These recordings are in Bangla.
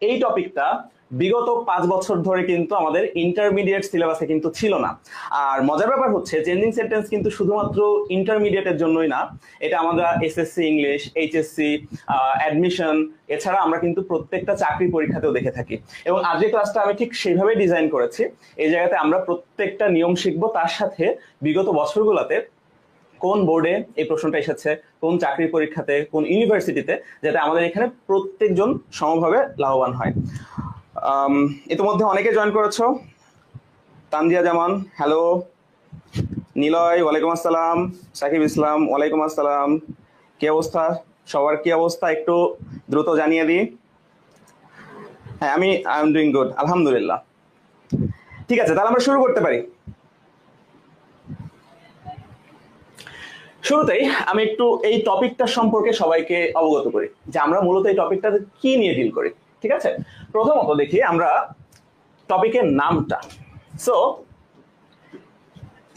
এই টপিকটা বিগত 5 বছর ধরে কিন্তু আমাদের ইন্টারমিডিয়েট সিলেবাসে কিন্তু ছিল না। আর মজার ব্যাপার হচ্ছে চেঞ্জিং সেন্টেন্স কিন্তু শুধুমাত্র ইন্টারমিডিয়েটের জন্যই না, এটা আমাদের এসএসসি ইংলিশ, এইচএসসি, অ্যাডমিশন, এছাড়া আমরা কিন্তু প্রত্যেকটা চাকরি পরীক্ষাতেও দেখে থাকি। এবং আজকের ক্লাসটা আমি ঠিক সেইভাবেই ডিজাইন করেছি। এই জায়গাতে আমরা প্রত্যেকটা নিয়ম শিখবো, তার সাথে বিগত বছরগুলোতে কোন বোর্ডে এই প্রশ্নটা এসেছে, কোন চাকরির পরীক্ষাতে, কোন ইউনিভার্সিটিতে, যাতে আমাদের এখানে প্রত্যেকজন সমভাবে লাভবান হয়। ইতিমধ্যে অনেকে জয়েন করেছো। তানজিয়া জামান, হ্যালো। নিলয়, ওয়ালাইকুম আসসালাম। সাকিব ইসলাম, ওয়ালাইকুম আসসালাম। কি অবস্থা সবার? কি অবস্থা একটু দ্রুত জানিয়ে দিই। হ্যাঁ, আই এম ডুইং গুড, আলহামদুলিল্লাহ। ঠিক আছে, তাহলে আমরা শুরু করতে পারি। শুরুতেই আমি একটু এই টপিকটা সম্পর্কে সবাইকে অবগত করি যে আমরা মূলত এই টপিকটাতে কি নিয়ে ডিল করি। ঠিক আছে, প্রথমত দেখি আমরা টপিকের নামটা। সো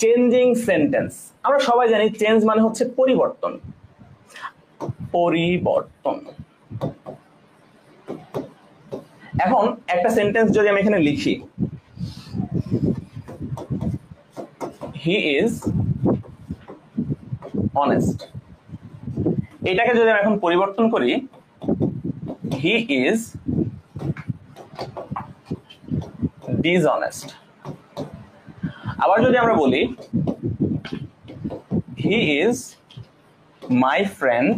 চেঞ্জিং সেন্টেন্স, আমরা সবাই জানি চেঞ্জ মানে হচ্ছে পরিবর্তন। পরিবর্তন। এখন একটা সেন্টেন্স যদি আমি এখানে লিখি, হি ইজ অনেস্ট, এটাকে যদি আমি এখন পরিবর্তন করি, হি ইজ ডিসঅনেস্ট। আবার যদি আমরা বলি হি ইজ মাই ফ্রেন্ড,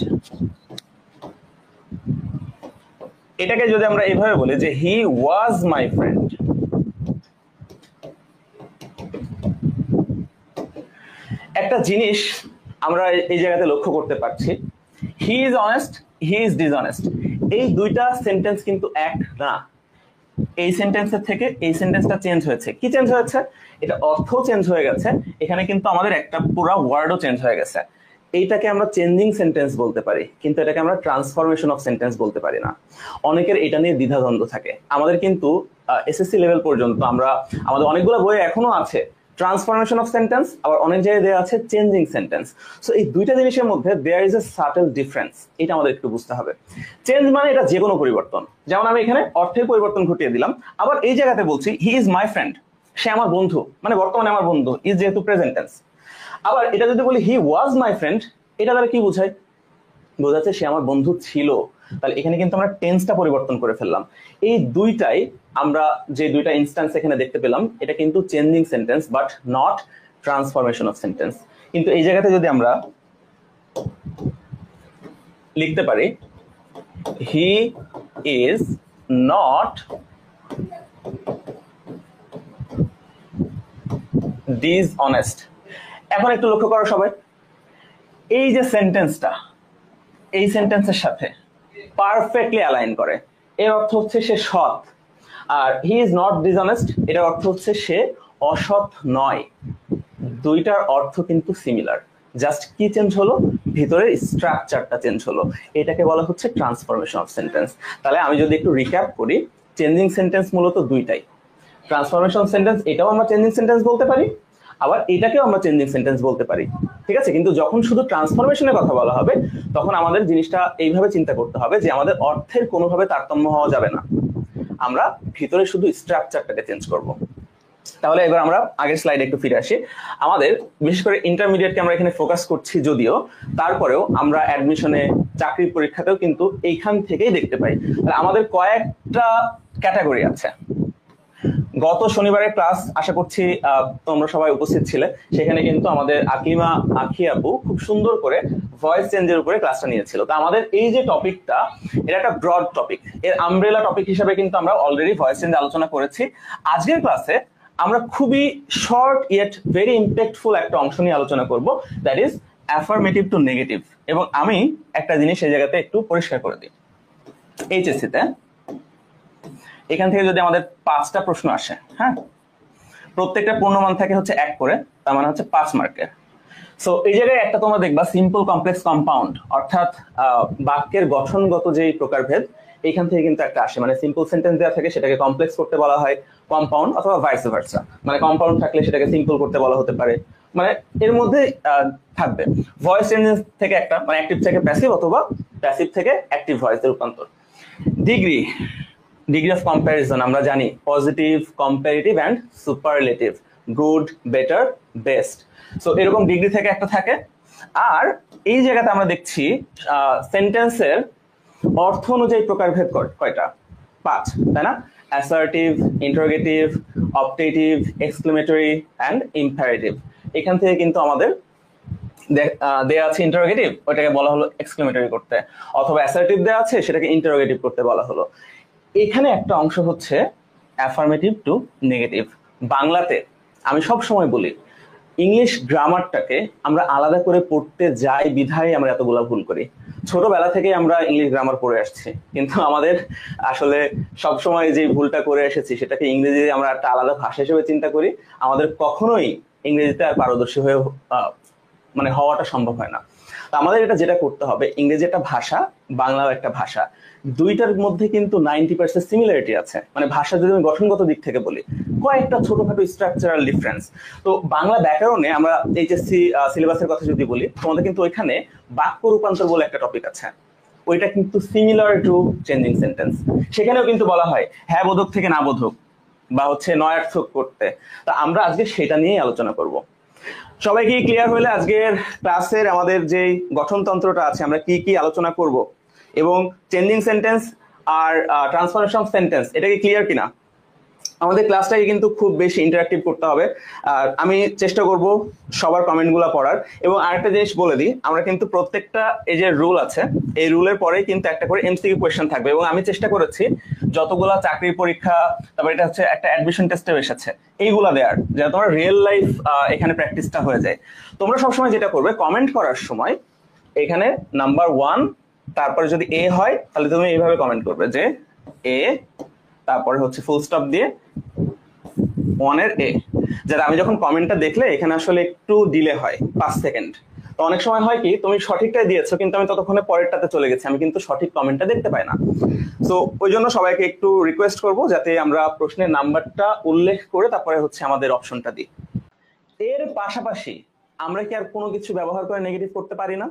এটাকে যদি আমরা এইভাবে বলি যে হি ওয়াজ মাই ফ্রেন্ড। একটা জিনিস আমরা এই জায়গাতে লক্ষ্য করতে পারছি, he is honest, he is dishonest, এই দুইটা সেন্টেন্স কিন্তু এক না। এই সেন্টেন্সের থেকে এই সেন্টেন্সটা চেঞ্জ হয়েছে। কি চেঞ্জ হয়েছে? এটা অর্থ চেঞ্জ হয়ে গেছে, এখানে কিন্তু আমাদের একটা পুরো ওয়ার্ডও চেঞ্জ হয়ে গেছে। এইটাকে আমরা চেঞ্জিং সেন্টেন্স বলতে পারি, কিন্তু এটাকে আমরা ট্রান্সফরমেশন অফ সেন্টেন্স বলতে পারি না। অনেকের এটা নিয়ে দ্বিধাদ্বন্দ্ব থাকে। আমাদের কিন্তু এসএসসি লেভেল পর্যন্ত আমাদের অনেকগুলো বই এখনো আছে ট্রান্সফরমেশন অফ সেন্টেন্স, আবার অনেক জায়গায় দেওয়া আছে চেঞ্জিং সেন্টেন্স। সো এই দুইটা জিনিসের মধ্যে there is a subtle difference, এটা আমাদের একটু বুঝতে হবে। চেঞ্জ মানে এটা যে কোনো পরিবর্তন, যেমন আমি এখানে অর্থের পরিবর্তন ঘটিয়ে দিলাম। আবার এই জায়গাতে বলছি হি ইজ মাই ফ্রেন্ড, সে আমার বন্ধু, মানে বর্তমানে আমার বন্ধু, ইজ যেহেতু প্রেজেন্ট টেন্স। আবার এটা যদি বলি হি ওয়াজ মাই ফ্রেন্ড, এটা দ্বারা কি বোঝায়? বোঝাচ্ছে সে আমার বন্ধু ছিল। তাহলে এখানে কিন্তু আমরা টেন্সটা পরিবর্তন করে ফেললাম। এই দুইটাই আমরা যে দুইটা ইনস্ট্যান্স এখানে দেখতে পেলাম, এটা কিন্তু changing sentence but not transformation of sentence. কিন্তু এই জায়গাতে যদি আমরা লিখতে পারি হি ইজ নট ডিসঅনেস্ট, এখন একটু লক্ষ্য করো সবাই, এই যে সেন্টেন্সটা এই সেন্টেন্সের সাথে পারফেক্টলি অ্যালাইন করে। এর অর্থ হচ্ছে সে সৎ। আর হি ইজ নট ডিসঅনেস্ট, এটার অর্থ হচ্ছে সে অসৎ নয়। দুইটার অর্থ কিন্তু সিমিলার, জাস্ট কি চেঞ্জ হলো? ভিতরের স্ট্রাকচারটা চেঞ্জ হলো। এটাকে বলা হচ্ছে ট্রান্সফরমেশন অফ সেন্টেন্স। তাহলে আমি যদি একটু রিক্যাপ করি, চেঞ্জিং সেন্টেন্স মূলত দুইটাই। ট্রান্সফরমেশন সেন্টেন্স এটাও আমরা চেঞ্জিং সেন্টেন্স বলতে পারি, আবার এটাকেও আমরা চেঞ্জিং সেন্টেন্স বলতে পারি। ঠিক আছে, কিন্তু যখন শুধু ট্রান্সফরমেশনের কথা বলা হবে, তখন আমাদের জিনিসটা এইভাবে চিন্তা করতে হবে যে আমাদের অর্থের কোনোভাবে তারতম্য হওয়া যাবে না, আমরা ভিতরে শুধু স্ট্রাকচারটাকে চেঞ্জ করব। তাহলে এবার আমরা আগের স্লাইডে একটু ফিরে আসি। আমাদের বিশেষ করে ইন্টারমিডিয়েটকে আমরা এখানে ফোকাস করছি যদিও, তারপরেও আমরা অ্যাডমিশনে, চাকরির পরীক্ষাতেও কিন্তু এইখান থেকেই দেখতে পাই। আমাদের কয়েকটা ক্যাটাগরি আছে। গত শনিবারের ক্লাস আশা করছি তোমরা সবাই উপস্থিত ছিলে, সেখানে কিন্তু আমাদের আকলিমা আখি আপু খুব সুন্দর করে ভয়েস চেঞ্জের উপরে ক্লাসটা নিয়েছিল। তো আমাদের এই যে টপিকটা, এটা একটা ব্রড টপিক, এর আমব্রেলা টপিক হিসেবে কিন্তু আমরা অলরেডি ভয়েস চেঞ্জ আলোচনা করেছি। আজকের ক্লাসে আমরা খুবই শর্ট ইয়েট ভেরি ইম্প্যাক্টফুল একটা অংশ নিয়ে আলোচনা করব, that is affirmative two negative. এবং আমি একটা জিনিস এই জায়গাতে একটু পরিষ্কার করে দিই, এইচএসসিতে এখান থেকে যদি আমাদের 5টা প্রশ্ন আসে, হ্যাঁ, প্রত্যেকটা পূর্ণমান থাকে হচ্ছে 1 করে, তার মানে হচ্ছে 5 মার্কের। সো এই জায়গায় একটা তোমরা দেখবা সিম্পল কমপ্লেক্স কম্পাউন্ড, অর্থাৎ বাক্যের গঠনগত যেই প্রকারভেদ, এইখান থেকে কিন্তু একটা আসে। মানে সিম্পল সেন্টেন্স দেওয়া থাকে, সেটাকে কমপ্লেক্স করতে বলা হয় কম্পাউন্ড, অথবা ভাইস ভার্সা। মানে কম্পাউন্ড থাকলে সেটাকে সিম্পল করতে বলা হতে পারে। মানে এর মধ্যে থাকবে ভয়েস চেঞ্জ থেকে একটা, মানে অ্যাক্টিভ থেকে প্যাসিভ, অথবা প্যাসিভ থেকে অ্যাক্টিভ ভয়েসের রূপান্তর। ডিগ্রি ডিগ্রি অফ কম্প্যারিজন আমরা জানি positive, comparative and superlative, good, better, best. So এরকম ডিগ্রি থেকে একটা থাকে। আর এই জায়গাতে আমরা দেখছি সেন্টেন্সের অর্থ অনুযায়ী প্রকারভেদ কয়টা? 5, তাই না? Assertive, interrogative, optative, exclamatory and imperative. এখান থেকে কিন্তু আমাদের দেয়া আছে ইন্টারোগেটিভ, ওইটাকে বলা হলো এক্সক্লেমেটরি করতে, অথবা অ্যাসার্টিভ দেয়া আছে সেটাকে ইন্টারোগেটিভ করতে বলা হলো। এখানে একটা অংশ হচ্ছে অ্যাফার্মেটিভ টু নেগেটিভ। বাংলাতে আমি সব সময় বলি ইংলিশ গ্রামারটাকে আমরা আলাদা করে পড়তে যাই বিধায় আমরা এতগুলা ভুল করি। ছোটবেলা থেকে আমরা ইংলিশ গ্রামার পড়ে আসছি, কিন্তু আমাদের আসলে সবসময় যে ভুলটা করে এসেছি সেটাকে ইংরেজি আমরা একটা আলাদা ভাষা হিসেবে চিন্তা করি। আমাদের কখনোই ইংরেজিতে আর পারদর্শী হয়ে মানে হওয়াটা সম্ভব হয় না। তো আমাদের এটা যেটা করতে হবে, ইংরেজি একটা ভাষা, বাংলাও একটা ভাষা, দুইটার মধ্যে কিন্তু 90% সিমিলারিটি আছে। মানে ভাষা যদি আমি গঠনগত দিক থেকে বলি, কয়েকটা ছোটখাটো স্ট্রাকচারাল ডিফারেন্স। তো বাংলা ব্যাকরণে আমরা এইচএসসি সিলেবাসের কথা যদি বলি, তোমাদের কিন্তু ওইখানে বাক্য রূপান্তর বলে একটা টপিক আছে, ওইটা কিন্তু সিমিলার টু চেঞ্জিং সেন্টেন্স। সেখানেও কিন্তু বলা হয় হ্যাঁ বোধক থেকে না বোধক, বা হচ্ছে নয়ার্থক করতে। তা আমরা আজকে সেটা নিয়েই আলোচনা করব। সবাই কি ক্লিয়ার হলে আজকের ক্লাসের আমাদের যে গঠনতন্ত্রটা আছে, আমরা কি কি আলোচনা করব, এবং চেঞ্জিং সেন্টেন্স আর ট্রান্সফরমেশন অফ সেন্টেন্স, এটা কি ক্লিয়ার কিনা? আমাদের ক্লাসটাকে কিন্তু খুব বেশি ইন্টারাক্টিভ করতে হবে। আর আমি চেষ্টা করব সবার কমেন্টগুলো পড়ার। এবং আরেকটা জিনিস বলে দিই, আমরা কিন্তু প্রত্যেকটা এই যে রুল আছে, এই রুলের পরেই কিন্তু একটা করে এমসিকিউ কোয়েশ্চেন থাকবে। এবং আমি চেষ্টা করেছি যতগুলা চাকরির পরীক্ষা, তারপর এটা হচ্ছে একটা অ্যাডমিশন টেস্টেও এসেছে, এইগুলা দেওয়ার, যাতে তোমার রিয়েল লাইফ এখানে প্র্যাকটিসটা হয়ে যায়। তোমরা সবসময় যেটা করবে, কমেন্ট করার সময় এখানে নাম্বার 1, তারপরে যদি এ হয় তাহলে তুমি এইভাবে কমেন্ট করবে যে এ, তারপরে হচ্ছে ফুল স্টপ দিয়ে 1 এর এ, যাতে আমি যখন কমেন্টটা দেখলে এখানে আসলে একটু ডিলে হয় 5 সেকেন্ড। তো অনেক সময় হয় কি, তুমি সঠিকটাই দিয়েছো কিন্তু আমি ততক্ষণে পরেরটাতে চলে গেছি, আমি কিন্তু সঠিক কমেন্টটা দেখতে পাই না। তো ওই জন্য সবাইকে একটু রিকোয়েস্ট করব যাতে আমরা প্রশ্নের নাম্বারটা উল্লেখ করে তারপরে হচ্ছে আমাদের অপশনটা দিই। এর পাশাপাশি আমরা কি আর কোনো কিছু ব্যবহার করে নেগেটিভ করতে পারি না?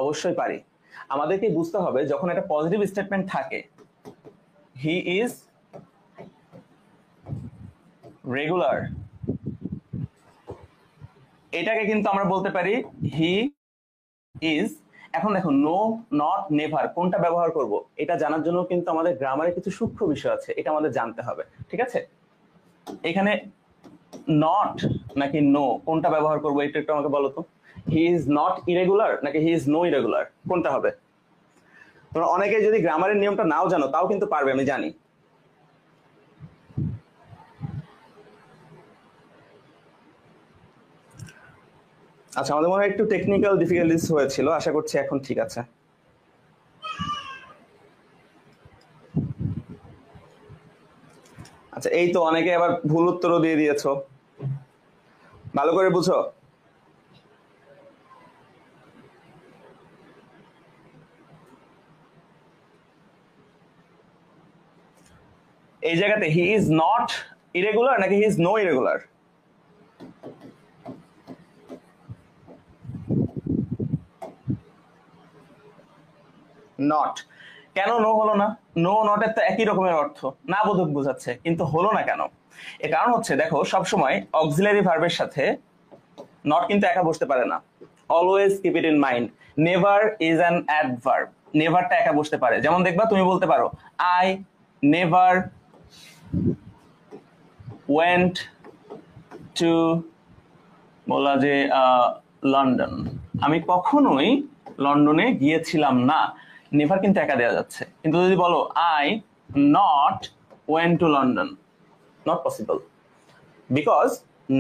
অবশ্যই পারি। আমাদেরকে বুঝতে হবে, যখন একটা পজিটিভ স্টেটমেন্ট থাকে, হি ইজ রেগুলার, এটাকে কিন্তু আমরা বলতে পারি হি ইজ। এখন দেখো নো, নট, নেভার কোনটা ব্যবহার করব, এটা জানার জন্য কিন্তু আমাদের গ্রামারে কিছু সূক্ষ্ম বিষয় আছে, এটা আমাদের জানতে হবে। ঠিক আছে, এখানে নট নাকি নো কোনটা ব্যবহার করব, এটা একটু আমাকে বলো তো। হি ইজ নট ইরেগুলার নাকি হি ইজ নো ইরেগুলার, কোনটা হবে? তোমরা অনেকে যদি গ্রামারের নিয়মটা নাও জানো তাও কিন্তু পারবে, আমি জানি। আচ্ছা, আমাদের মনে হয় একটু টেকনিক্যাল ডিফিকাল্টিস হয়েছিল, আশা করছি এখন ঠিক আছে। আচ্ছা, এই তো অনেকে আবার ভুল উত্তরও দিয়ে দিয়েছো, ভালো করে বুঝো। এই জায়গাতে হি ইজ নট ইরেগুলার নাকি he is no irregular? Not. কেন নো হলো না? নো নটের তো একই রকমের অর্থ, না বোধক বোঝাচ্ছে, কিন্তু হলো না কেন? এর কারণ হচ্ছে, দেখো সবসময় অক্সিলারি ভার্বের সাথে নট কিন্তু একা বসতে পারে না। Always keep it in mind, never is an adverb. নেভারটা একা বসতে পারে, যেমন দেখবা তুমি বলতে পারো আই নেভার ওয়েন্ট টু, বলা যে লন্ডন, আমি কখনোই লন্ডনে গিয়েছিলাম না। নেভার কিন্তু একা দেওয়া যাচ্ছে, কিন্তু যদি বলো I not went to London, not possible, because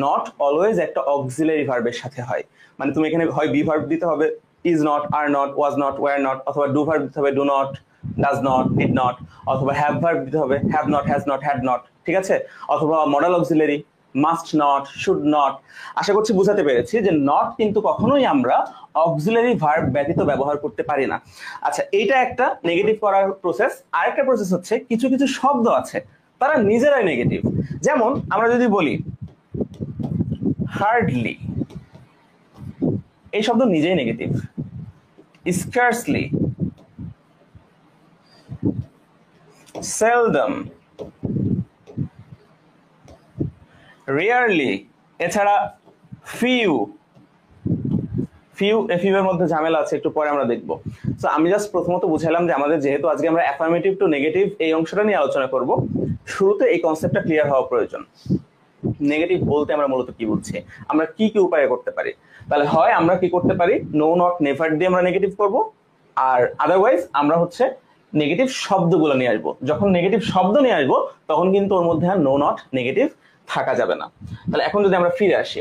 not always একটা অক্সিলারি ভার্বের সাথে হয়। মানে তুমি এখানে হয় বি ভার্ব দিতে হবে, is not, are not, was not, were not, অথবা ডু ভার্ব দিতে হবে, do not, does not, did not, অথবা হ্যাভ ভার্ব দিতে হবে, have not, has not, had not. ঠিক আছে, অথবা modal auxiliary, must not, should not. আশা করছি বুঝাতে পেরেছি যে নট কিন্তু কখনোই আমরা অক্সিলারি ভার্ব ব্যতীত ব্যবহার করতে পারি না। আচ্ছা, এইটা একটা নেগেটিভ করার প্রসেস। আরেকটা প্রসেস হচ্ছে, কিছু কিছু শব্দ আছে তারা নিজেরাই নেগেটিভ। যেমন আমরা যদি বলি হার্ডলি, এই শব্দ নিজেই নেগেটিভ। স্কার্সলি, seldom, rarely, এছাড়া few, এর মধ্যে ঝামেলা আছে, একটু পরে আমরা দেখব। সো আমি জাস্ট প্রথমত বুঝাইলাম যে আমাদের যেহেতু আজকে আমরা অ্যাফার্মেটিভ টু নেগেটিভ এই অংশটা নিয়ে আলোচনা করব, শুরুতে এই কনসেপ্টটা ক্লিয়ার হওয়া প্রয়োজন। নেগেটিভ বলতে আমরা মূলত কি বুঝছি, আমরা কি কি উপায়ে করতে পারি। তাহলে হয় আমরা কি করতে পারি, নো নট নেভার দিয়ে আমরা নেগেটিভ করব, আর আদারওয়াইজ আমরা হচ্ছে নেগেটিভ শব্দগুলো নিয়ে আসবো। যখন নেগেটিভ শব্দ নিয়ে আসবো তখন কিন্তু ওর মধ্যে আর নো নট নেগেটিভ থাকা যাবে না। তাহলে এখন যদি আমরা ফিরে আসি,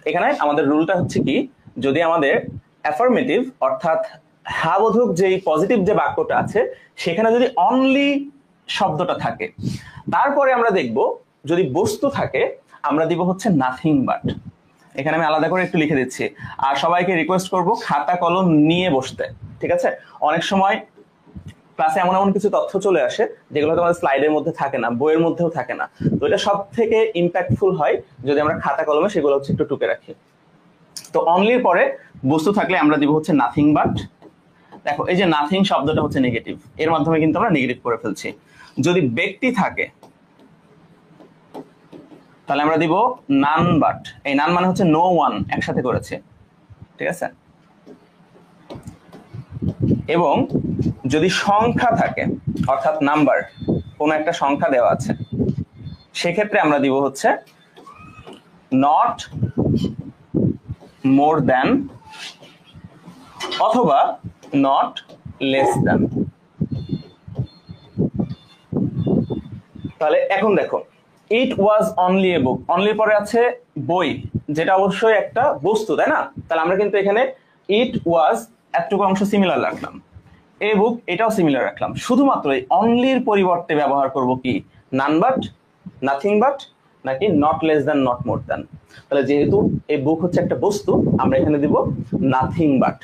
এখানে আমাদের রুলটা হচ্ছে কি, যদি আমাদের অ্যাফার্মেটিভ অর্থাৎ হ্যাবোধক যেই পজিটিভ যে বাক্যটা আছে সেখানে যদি অনলি শব্দটা থাকে, তারপরে আমরা দেখব যদি বস্তু থাকে আমরা দিব হচ্ছে নাথিং বাট। এখানে আমি আলাদা করে একটু লিখে দিচ্ছি, আর সবাইকে রিকোয়েস্ট করব খাতা কলম নিয়ে বসতে, ঠিক আছে? অনেক সময় ক্লাসে এমন এমন কিছু তথ্য চলে আসে যেগুলো তোমাদের স্লাইডের মধ্যে থাকে না, বইয়ের মধ্যেও থাকে না। তো এটা সব থেকে ইম্প্যাক্টফুল হয় যদি আমরা খাতা কলমে সেগুলো হচ্ছে একটু টুকে রাখি। তো অনলির পরে বস্তু থাকলে আমরা দিব হচ্ছে নাথিং বাট। দেখো এই যে নাথিং শব্দটা হচ্ছে নেগেটিভ, এর মাধ্যমে কিন্তু আমরা নেগেটিভ করে ফেলছি। যদি ব্যক্তি থাকে তাহলে আমরা দিব নান বাট। এই নান মানে হচ্ছে নো ওয়ান, একসাথে করেছে, ঠিক আছে? এবং যদি সংখ্যা থাকে অর্থাৎ নাম্বার, কোন একটা সংখ্যা দেওয়া আছে, সেক্ষেত্রে আমরা দিব হচ্ছে নট মোর দ্যান অথবা নট লেস দ্যান। তাহলে এখন দেখো, ইট ওয়াজ অনলি এ বুক, অনলির পরে আছে বই, যেটা অবশ্যই একটা বস্তু, তাই না? তাহলে আমরা কিন্তু এখানে ইট ওয়াজ এতটুকু অংশ সিমিলার রাখলাম, এ বুক এটাও সিমিলার রাখলাম, শুধুমাত্র এই অনলির পরিবর্তে ব্যবহার করব কি নান বাট, নাথিং বাট, নাকি not less than, not more than. তাহলে যেহেতু এই বুক হচ্ছে একটা বস্তু, আমরা এখানে দিব নাথিং বাট।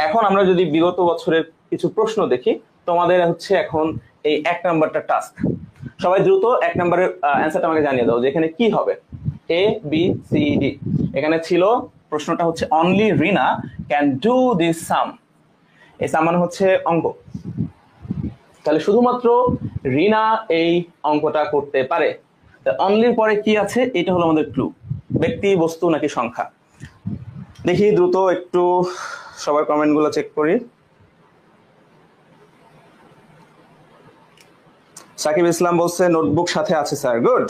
এখন আমরা যদি বিগত বছরের কিছু প্রশ্ন দেখি, তোমাদের হচ্ছে এখন এই 1 নাম্বারটা টাস্ক। সবাই দ্রুত 1 নাম্বারের অ্যান্সারটা আমাকে জানিয়ে দাও যে এখানে কি হবে। A B C D. এখানে ছিল প্রশ্নটা হচ্ছে only Reena can do this sum. এই সাম মানে হচ্ছে অঙ্ক। তাহলে শুধুমাত্র রিনা এই অঙ্কটা করতে পারে। অনলির পরে কি আছে, এটা হলো আমাদের ক্লু। ব্যক্তি, বস্তু নাকি সংখ্যা? দেখি দ্রুত একটু সবার কমেন্ট গুলো চেক করি। সাকিব ইসলাম বলছে নোটবুক সাথে আছে স্যার, গুড।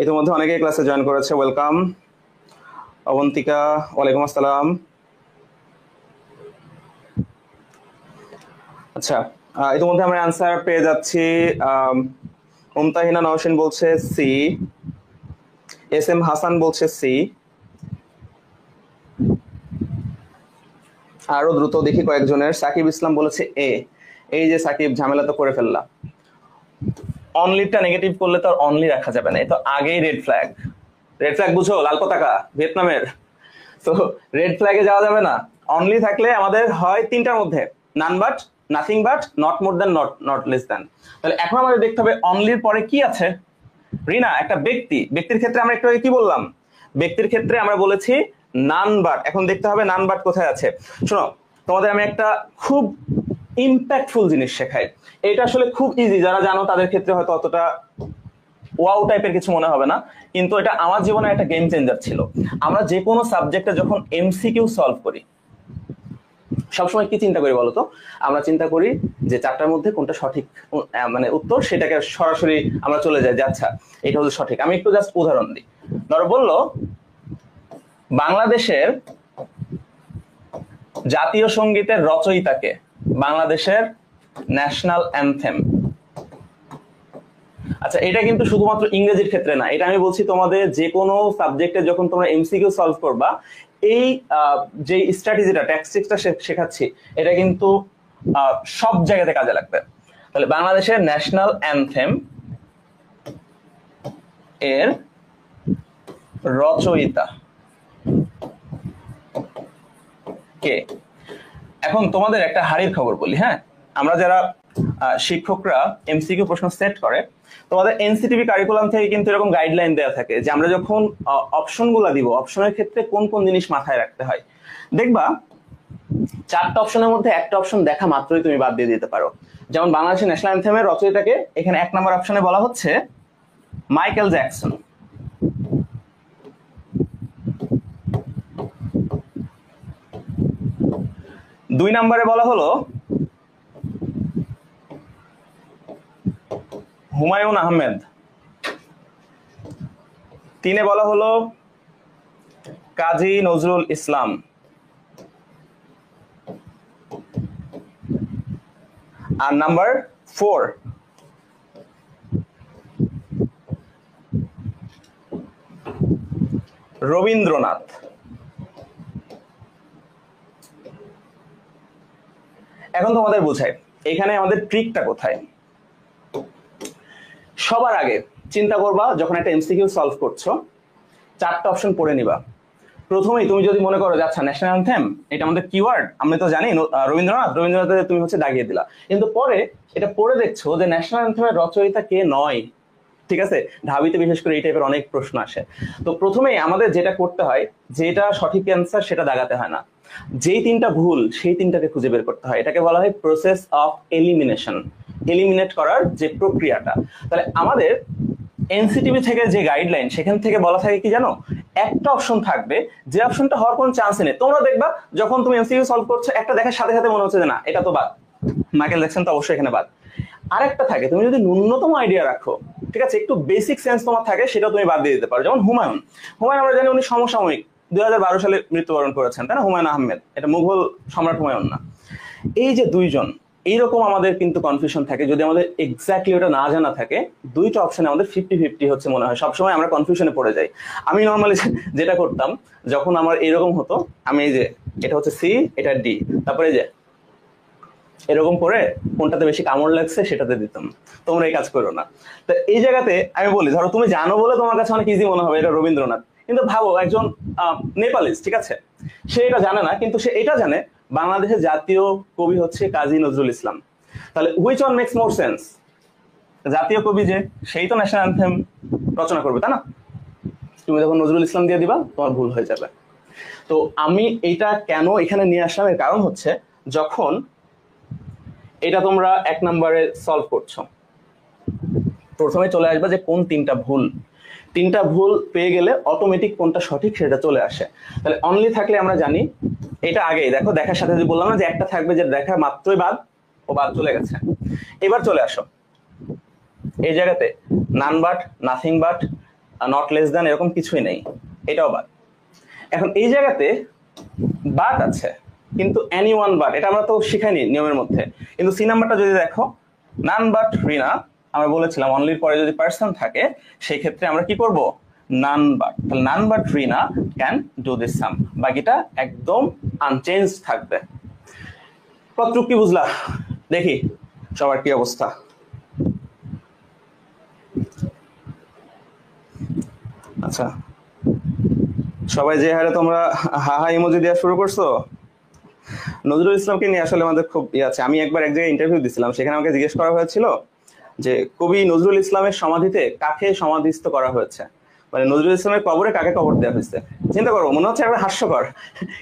ইতিমধ্যে অনেকেই ক্লাসে জয়েন করেছে, ওয়েলকাম। অবন্তিকা, ওয়ালাইকুম আসসালাম। আচ্ছা, ইতিমধ্যে আমরা আনসার পেয়ে যাচ্ছি। মুমতাহিনা নওশিন বলছে সি, এস এম হাসান বলছে সি। আরো দ্রুত দেখি কয়েকজনের। সাকিব ইসলাম বলেছে এ। এই যে সাকিব, ঝামেলা তো করে ফেললা। অনলিটা নেগেটিভ করলে তো আর অনলি রাখা যাবে না, এই তো আগেই রেড ফ্ল্যাগ। রেড ফ্ল্যাগ বুঝো, লাল পতাকা ভিয়েতনামের। তো রেড ফ্ল্যাগে যাওয়া যাবে না। অনলি থাকলে আমাদের হয় তিনটার মধ্যে, none but, nothing but, not more than, not less than. তাহলে এখন আমাদের দেখতে হবে অনলির পরে কি আছে। রিনা একটা ব্যক্তি, ব্যক্তির ক্ষেত্রে আমরা একটু আগে কি বললাম, ব্যক্তির ক্ষেত্রে আমরা বলেছি নান বাট। এখন দেখতে হবে নান বাট কোথায় আছে। শোনো, তোমাদের আমি একটা খুব ইম্প্যাক্টফুল জিনিস শেখাই। এটা আসলে খুব ইজি, যারা জানো তাদের ক্ষেত্রে হয়তো অতটা ওয়াও টাইপের কিছু মনে হবে না, কিন্তু এটা আমার জীবনে একটা গেম চেঞ্জার ছিল। আমরা যে কোনো সাবজেক্টে যখন এমসিকিউ সলভ করি, সবসময় কি চিন্তা করি বলতো? আমরা চিন্তা করি যে 4টার মধ্যে কোনটা সঠিক মানে উত্তর, সেটাকে সরাসরি আমরা চলে যাই যে আচ্ছা এটা হলো সঠিক। আমি একটু জাস্ট উদাহরণ দিই। ধরো বললো বাংলাদেশের জাতীয় সঙ্গীতের রচয়িতাকে, বাংলাদেশের ন্যাশনাল অ্যানথেম। আচ্ছা, এটা কিন্তু শুধুমাত্র ইংরেজির ক্ষেত্রে না, এটা আমি বলছি তোমাদের যে কোনো সাবজেক্টে যখন তোমরা এমসিকিউ সলভ করবা, এই যে স্ট্র্যাটেজিটা, ট্যাকটিক্সটা শেখাচ্ছি, এটা কিন্তু সব জায়গাতে কাজে লাগবে। তাহলে বাংলাদেশের ন্যাশনাল অ্যানথেম এর রচয়িতা কে? এখন তোমাদের একটা হাড়ির খবর বলি, হ্যাঁ? আমরা যারা শিক্ষকরা এমসিকিউ প্রশ্ন সেট করে, তোমাদের এনসিটিভি কারিকুলাম থেকে কিন্তু এরকম গাইডলাইন দেওয়া থাকে যে আমরা যখন অপশনগুলো দিব, অপশনের ক্ষেত্রে কোন কোন জিনিস মাথায় রাখতে হয়। দেখবা চারটা অপশনের মধ্যে একটা অপশন দেখা মাত্রই তুমি বাদ দিয়ে দিতে পারো। যেমন বাংলাদেশের ন্যাশনাল অ্যানথেমের রচয়িতাকে এখানে 1 নম্বর অপশনে বলা হচ্ছে মাইকেল জ্যাকসন। দুই নম্বরে বলা হলো হুমায়ুন আহমেদ। তিনে বলা হলো কাজী নজরুল ইসলাম। আর নাম্বার 4 রবীন্দ্রনাথ। এখন তোমাদের বোঝাই এখানে আমাদের ট্রিকটা কোথায়। সবার আগে চিন্তা করবা যখন একটা এমসিকিউ সলভ করছো, চারটা অপশন পড়ে নিবা। প্রথমেই তুমি যদি মনে করো যে আচ্ছা ন্যাশনাল অ্যানথেম এটা আমাদের কিওয়ার্ড, আমি তো জানি রবীন্দ্রনাথের তুমি হচ্ছে দাগিয়ে দিলা, কিন্তু পরে এটা পড়ে দেখছো যে ন্যাশনাল অ্যানথেমের রচয়িতা কে নয়। ঠিক আছে, ঢাবিতে বিশেষ করে এই টাইপের অনেক প্রশ্ন আসে। তো প্রথমেই আমাদের যেটা করতে হয়, যেটা সঠিক অ্যান্সার সেটা দাগাতে হয় না, যেই তিনটা ভুল সেই তিনটাকে খুঁজে বের করতে হয়। এটাকে বলা হয় প্রসেস অফ এলিমিনেশন, এলিমিনেট করার যে প্রক্রিয়াটা। তাহলে আমাদের এনসিটিভি থেকে যে গাইডলাইন সেখান থেকে বলা থাকে কি জানো, একটা অপশন থাকবে যে অপশনটা হওয়ার কোনো চান্স নেই। তোমরা দেখবা যখন তুমি এমসিকিউ সলভ করছো একটা দেখার সাথে সাথে মনে হচ্ছে যে না এটা তো বাদ, মাইকেল জ্যাকসন তো অবশ্যই এখানে বাদ। আরেকটা থাকে তুমি যদি ন্যূনতম আইডিয়া রাখো, ঠিক আছে, একটু বেসিক সেন্স তোমার থাকে, সেটা তুমি বাদ দিয়ে দিতে পারো। যেমন হুমায়ুন আমরা জানি উনি সমসাময়িক 2012 সালে মৃত্যুবরণ করেছেন, তাই না? হুমায়ুন আহমেদ, এটা মুঘল সম্রাট হুমায়ুন না। এই যে দুইজন, এইরকম আমাদের কিন্তু কনফিউশন থাকে যদি আমাদের এক্স্যাক্টলি ওটা না জানা থাকে। দুইটা অপশনে আমাদের 50-50 হচ্ছে মনে হয়, সবসময় আমরা কনফিউশনে পড়ে যাই। আমি নর্মালি যেটা করতাম যখন আমার এরকম হতো, আমি এই যে এটা হচ্ছে সি, এটা ডি, তারপরে যে এরকম করে কোনটাতে বেশি কামড় লাগছে সেটাতে দিতাম। তোমরা এই কাজ করো না। তো এই জায়গাতে আমি বলি, ধরো তুমি জানো বলে তোমার কাছে অনেক ইজি মনে হবে এটা রবীন্দ্রনাথ, কিন্তু ভাবো একজন নেপালিস, ঠিক আছে, সে এটা জানে না, কিন্তু সে এটা জানে বাংলাদেশের জাতীয় কবি হচ্ছে কাজী নজরুল ইসলাম। তাহলে which one makes more sense? জাতীয় কবি যে, সেই তো ন্যাশনাল অ্যানথেম রচনা করবে, তাই না? তুমি যখন নজরুল ইসলাম দিয়ে দিবা তোমার ভুল হয়ে যাবে। তো আমি এইটা কেন এখানে নিয়ে আসলাম, এর কারণ হচ্ছে যখন এটা তোমরা 1 নম্বরে সলভ করছো, প্রথমে চলে আসবে যে কোন তিনটা ভুল পেয়ে গেলে অটোমেটিক কোনটা সঠিক সেটা চলে আসে। তাহলে অনলি থাকলে আমরা জানি এটা আগেই দেখো, দেখার সাথে যদি বললাম না যে একটা থাকবে যে দেখা মাত্রই বাদ, ও বাদ চলে গেছে। এবার চলে আসো এই জায়গাতে none but, nothing but, not less than এরকম কিছুই নেই, এটাও বাদ। এখন এই জায়গাতে বাট আছে কিন্তু এনি ওয়ান বাট, এটা আমরা তো শিখাইনি নিয়মের মধ্যে। কিন্তু সি নাম্বারটা যদি দেখো, নান বাট রিনা, আমরা বলেছিলাম অনলির পরে যদি পার্সন থাকে সেই ক্ষেত্রে আমরা কি করব, নান বাট। তাহলে none but Reena can do this sum, বাকিটা একদম আনচেঞ্জ থাকবে। কতটুকু কি বুঝলা দেখি সবার কি অবস্থা? আচ্ছা, সবাই যে হারে তোমরা হা হা ইমোজি দেওয়া শুরু করছো। নজরুল ইসলামকে নিয়ে আসলে আমাদের খুব আছে। আমি একবার এক জায়গায় ইন্টারভিউ দিছিলাম, সেখানে আমাকে জিজ্ঞেস করা হয়েছিল যে কবি নজরুল ইসলামের সমাধিতে কাকে সমাধিস্থ করা হয়েছে, মানে নজরুল ইসলামের কবরে কাকে কবর দেওয়া হয়েছে। চিন্তা করো, মনে হচ্ছে একটা হাস্যকর,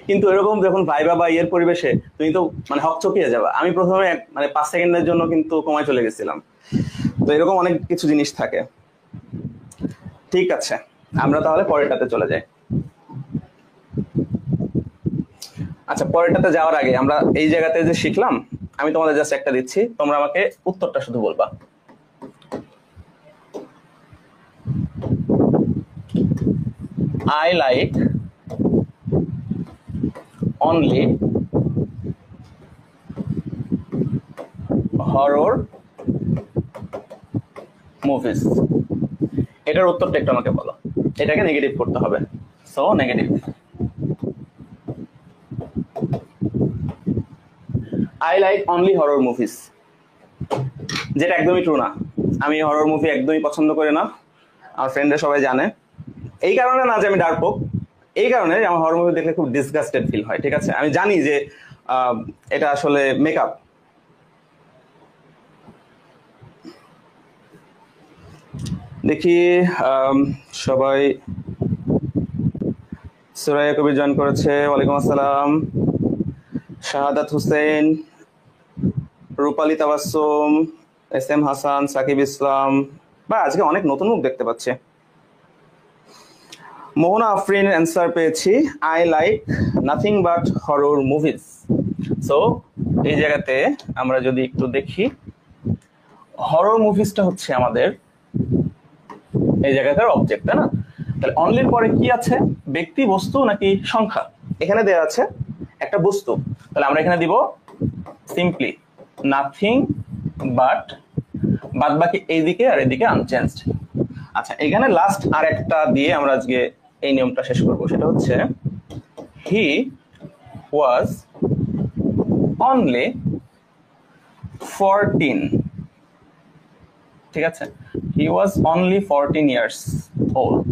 কিন্তু এরকম যখন ভাইবা বা ইয়ের পরিবেশে তুমি তো মানে হকচকিয়ে যাবা। আমি প্রথমে মানে 5 সেকেন্ডের জন্য কিন্তু কমায় চলে গেছিলাম। তো এরকম অনেক কিছু জিনিস থাকে। ঠিক আছে, আমরা তাহলে পরেরটাতে চলে যাই। আচ্ছা, পরেরটাতে যাওয়ার আগে আমরা এই জায়গাতে যে শিখলাম, আমি তোমাদের জাস্ট একটা দিচ্ছি, তোমরা আমাকে উত্তরটা শুধু বলবা। I like only horror movies। এটার উত্তরটা একটু আমাকে বলো। এটাকে নেগেটিভ করতে হবে, so negative. I like only horror movies, যেটা একদমই ট্রু না। আমি হরর মুভি একদমই পছন্দ করি না, আমার ফ্রেন্ডরা সবাই জানে। এই কারণে না যে আমি ডারপোক, এই কারণে আমার হরর মুভি দেখলে খুব ডিসগাস্টেড ফিল হয়। ঠিক আছে, আমি জানি যে এটা আসলে মেকআপ। দেখি সবাই সুরাইয়া কবির জয়েন করেছে, ওয়ালাইকুম আসসালাম। শাহাদাত হোসেন, রূপালী তাবাসসুম, SM হাসান, সাকিব ইসলাম, বা আজকে অনেক নতুন মুখ দেখতে পাচ্ছি। মোহনা আফরিন অ্যান্সার পেয়েছি, I like nothing but horror movies. So এই জায়গাতে আমরা যদি একটু দেখি, হরর মুভিজটা হচ্ছে আমাদের এই জায়গাটার অবজেক্ট, তাই না? তাহলে অনলির পরে কি আছে, ব্যক্তি, বস্তু নাকি সংখ্যা? এখানে দেওয়া আছে একটা বস্তু, তাহলে আমরা এখানে দিব সিম্পলি নাথিং বাট, বাদ বাকি এইদিকে আর এদিকে আনচেঞ্জড। আচ্ছা, এখানে লাস্ট আর একটা দিয়ে আমরা আজকে এই নিয়মটা শেষ করব, সেটা হচ্ছে হি ওয়াজ অনলি 14, ঠিক আছে? হি ওয়াজ অনলি 14 ইয়ার্স ওল্ড।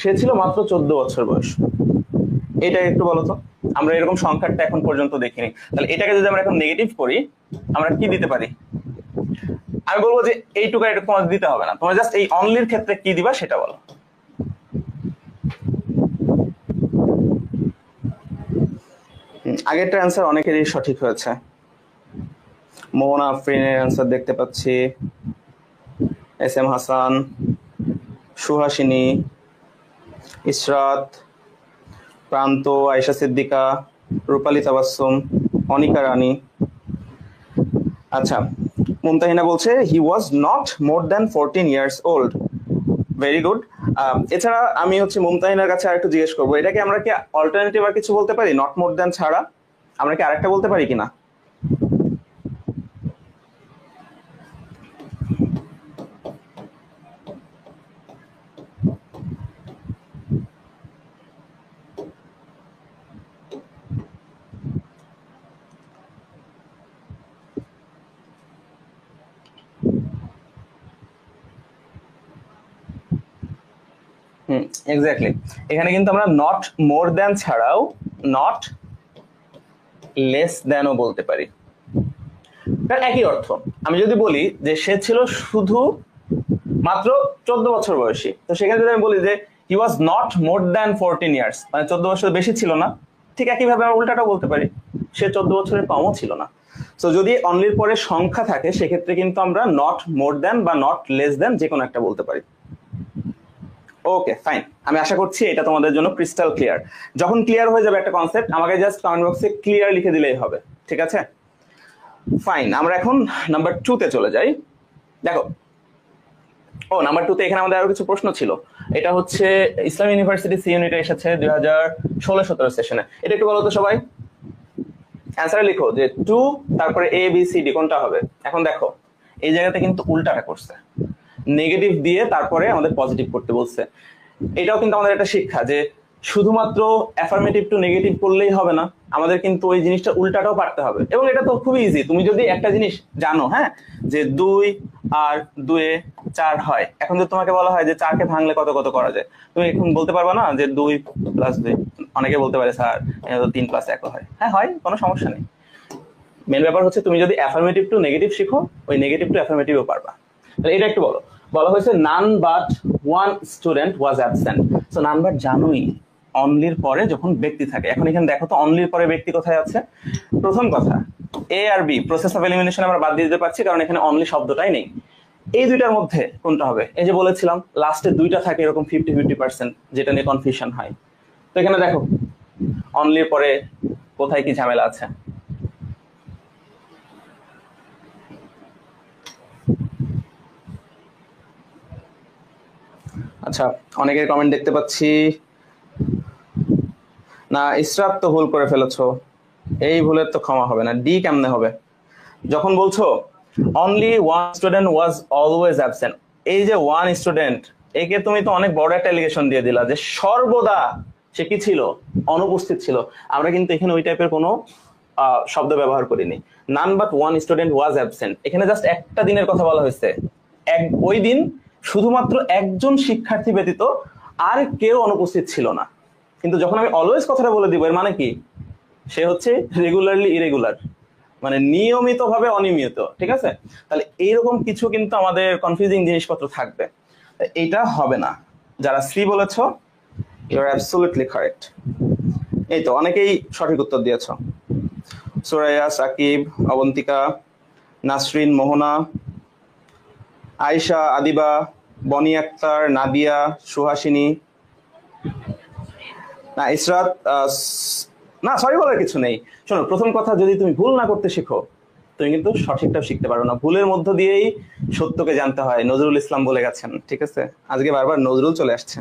সে ছিল মাত্র 14 বছর বয়স। এটা একটু বলো তো, আমরা এরকম সংখ্যাটা এখন পর্যন্ত দেখিনি। তাহলে এটাকে যদি আমরা এখন নেগেটিভ করি, আমরা কি দিতে পারি? আমি বলবো যে এইটুকু এটা তোমার দিতে হবে না, তোমরা জাস্ট এই অনলির ক্ষেত্রে কি দিবা সেটা বলো। আগেরটা অ্যান্সার অনেকেরই সঠিক হয়েছে। মোহনা আফরিনের অ্যান্সার দেখতে পাচ্ছি, SM হাসান, সুহাসিনী, ইশরাত, প্রান্ত, আয়েশা সিদ্দিকা, রূপালী তাবাসসুম, অনিকা রানী। আচ্ছা, মুমতাহিনা বলছে he was not more than 14 years old. Very good. এছাড়া আমি হচ্ছে মুমতাহিনার কাছে আরেকটু জিজ্ঞেস করবো, এটাকে আমরা কি অল্টারনেটিভ আর কিছু বলতে পারি? নট মোর দ্যান ছাড়া আমরা কি আরেকটা বলতে পারি কিনা? এক্স্যাক্টলি, এখানে কিন্তু আমরা নট মোর দ্যান ছাড়াও নট লেস দ্যানও বলতে পারি, তার একই অর্থ। আমি যদি বলি যে সে ছিল শুধু মাত্র 14 বছর বয়সী, তো সেখানে যদি আমি বলি যে he was not more than 14 years, মানে 14 বছর বেশি ছিল না, ঠিক একইভাবে আমরা উল্টাটাও বলতে পারি, সে 14 বছরের কমও ছিল না। তো যদি অনলির পরে সংখ্যা থাকে সেক্ষেত্রে কিন্তু আমরা নট মোর দ্যান বা নট লেস দ্যান যে কোনো একটা বলতে পারি। ওকে ফাইন, আমি আশা করছি এটা তোমাদের জন্য ক্রিস্টাল ক্লিয়ার। যখন ক্লিয়ার হয়ে যাবে একটা কনসেপ্ট, আমাকে জাস্ট কমেন্ট বক্সে ক্লিয়ার লিখে দিলেই হবে, ঠিক আছে? ফাইন, আমরা এখন নাম্বার 2 তে চলে যাই। দেখো, ও নাম্বার 2 তে এখানে আমাদের আরো কিছু প্রশ্ন ছিল। এটা হচ্ছে ইসলাম ইউনিভার্সিটি সি ইউনিটে এসেছে 2016-17 সেশনে। এটা একটু বলো তো সবাই, অ্যান্সারে লিখো যে 2 তারপরে ABCD কোনটা হবে। এখন দেখো এই জায়গাতে কিন্তু উল্টাটা করছে, নেগেটিভ দিয়ে তারপরে আমাদের পজিটিভ করতে বলছে। এটাও কিন্তু আমাদের একটা শিক্ষা যে শুধুমাত্র অ্যাফার্মেটিভ টু নেগেটিভ করলেই হবে না, আমাদের কিন্তু ওই জিনিসটা উল্টাটাও পারতে হবে। এবং এটা তো খুবই ইজি, তুমি যদি একটা জিনিস জানো, হ্যাঁ, যে 2 আর 2 এ 4 হয়, এখন যদি তোমাকে বলা হয় যে 4 কে ভাঙলে কত কত করা যায়, তুমি এখন বলতে পারবা না যে 2 + 2। অনেকে বলতে পারে স্যার 3 + 1 হয়। হ্যাঁ হয়, কোনো সমস্যা নেই। মেন ব্যাপার হচ্ছে তুমি যদি অ্যাফার্মেটিভ টু নেগেটিভ শিখো, ওই নেগেটিভ টু অ্যাফার্মেটিভও পারবা। তাহলে এটা একটু বলো। বলা হয়েছে none but one student was absent. So none but জানোই অনলির পরে যখন ব্যক্তি থাকে। এখন এখানে দেখো তো অনলির পরে ব্যক্তি কোথায় আছে। প্রথম কথা, এ আর বি প্রসেস অফ এলিমিনেশন আমরা বাদ দিয়ে দিতে পারছি, কারণ এখানে অনলি শব্দটাই নেই। এই দুইটার মধ্যে কোনটা হবে? এই যে বলেছিলাম লাস্টে দুইটা থাকে এরকম 50-50%, যেটা নিয়ে কনফিউশন হয়। তো এখানে দেখো অনলির পরে কোথায় কি ঝামেলা আছে। আচ্ছা, অনেকের কমেন্ট দেখতে পাচ্ছি। না, ইসরাত তো ভুল করে ফেলেছো, এই ভুলের তো ক্ষমা হবে না। ডি কেমনে হবে? যখন বলছো only one student was always absent, এই যে ওয়ান স্টুডেন্ট, একে তুমি তো অনেক বড় একটা এলিগেশন দিয়ে দিলা যে সর্বদা সে কি ছিল? অনুপস্থিত ছিল। আমরা কিন্তু এখানে ওই টাইপের কোনো শব্দ ব্যবহার করিনি। None but one student was absent, এখানে জাস্ট একটা দিনের কথা বলা হয়েছে। ওই দিন শুধুমাত্র একজন শিক্ষার্থী ব্যতীত আর কেউ অনুপস্থিত ছিল না। কিন্তু যখন আমি অলওয়েজ কথাটা বলে দিব, এর মানে কি? সে হচ্ছে রেগুলারলি ইরেগুলার, মানে নিয়মিতভাবে অনিয়মিত, ঠিক আছে? তাহলে এইরকম কিছু কিন্তু আমাদের কনফিউজিং জিনিসপত্র থাকবে, এটা হবে না। যারা সি বলেছো, ইউ আর অ্যাবসলিউটলি কারেক্ট। এই তো অনেকেই সঠিক উত্তর দিয়েছ। সুরাইয়া, সাকিব, অবন্তিকা, নাসরিন, মোহনা, আয়েশা, আদিবা, বনি আক্তার, নাদিয়া, সুহাসিনী, না ইসরাত, না সরি বলার কিছু নেই। শোনো, প্রথম কথা, যদি তুমি ভুল না করতে শিখো তুমি কিন্তু সঠিকটাও শিখতে পারো না। ভুলের মধ্য দিয়েই সত্যকে জানতে হয়, নজরুল ইসলাম বলে গেছেন। ঠিক আছে, আজকে বারবার নজরুল চলে আসছে।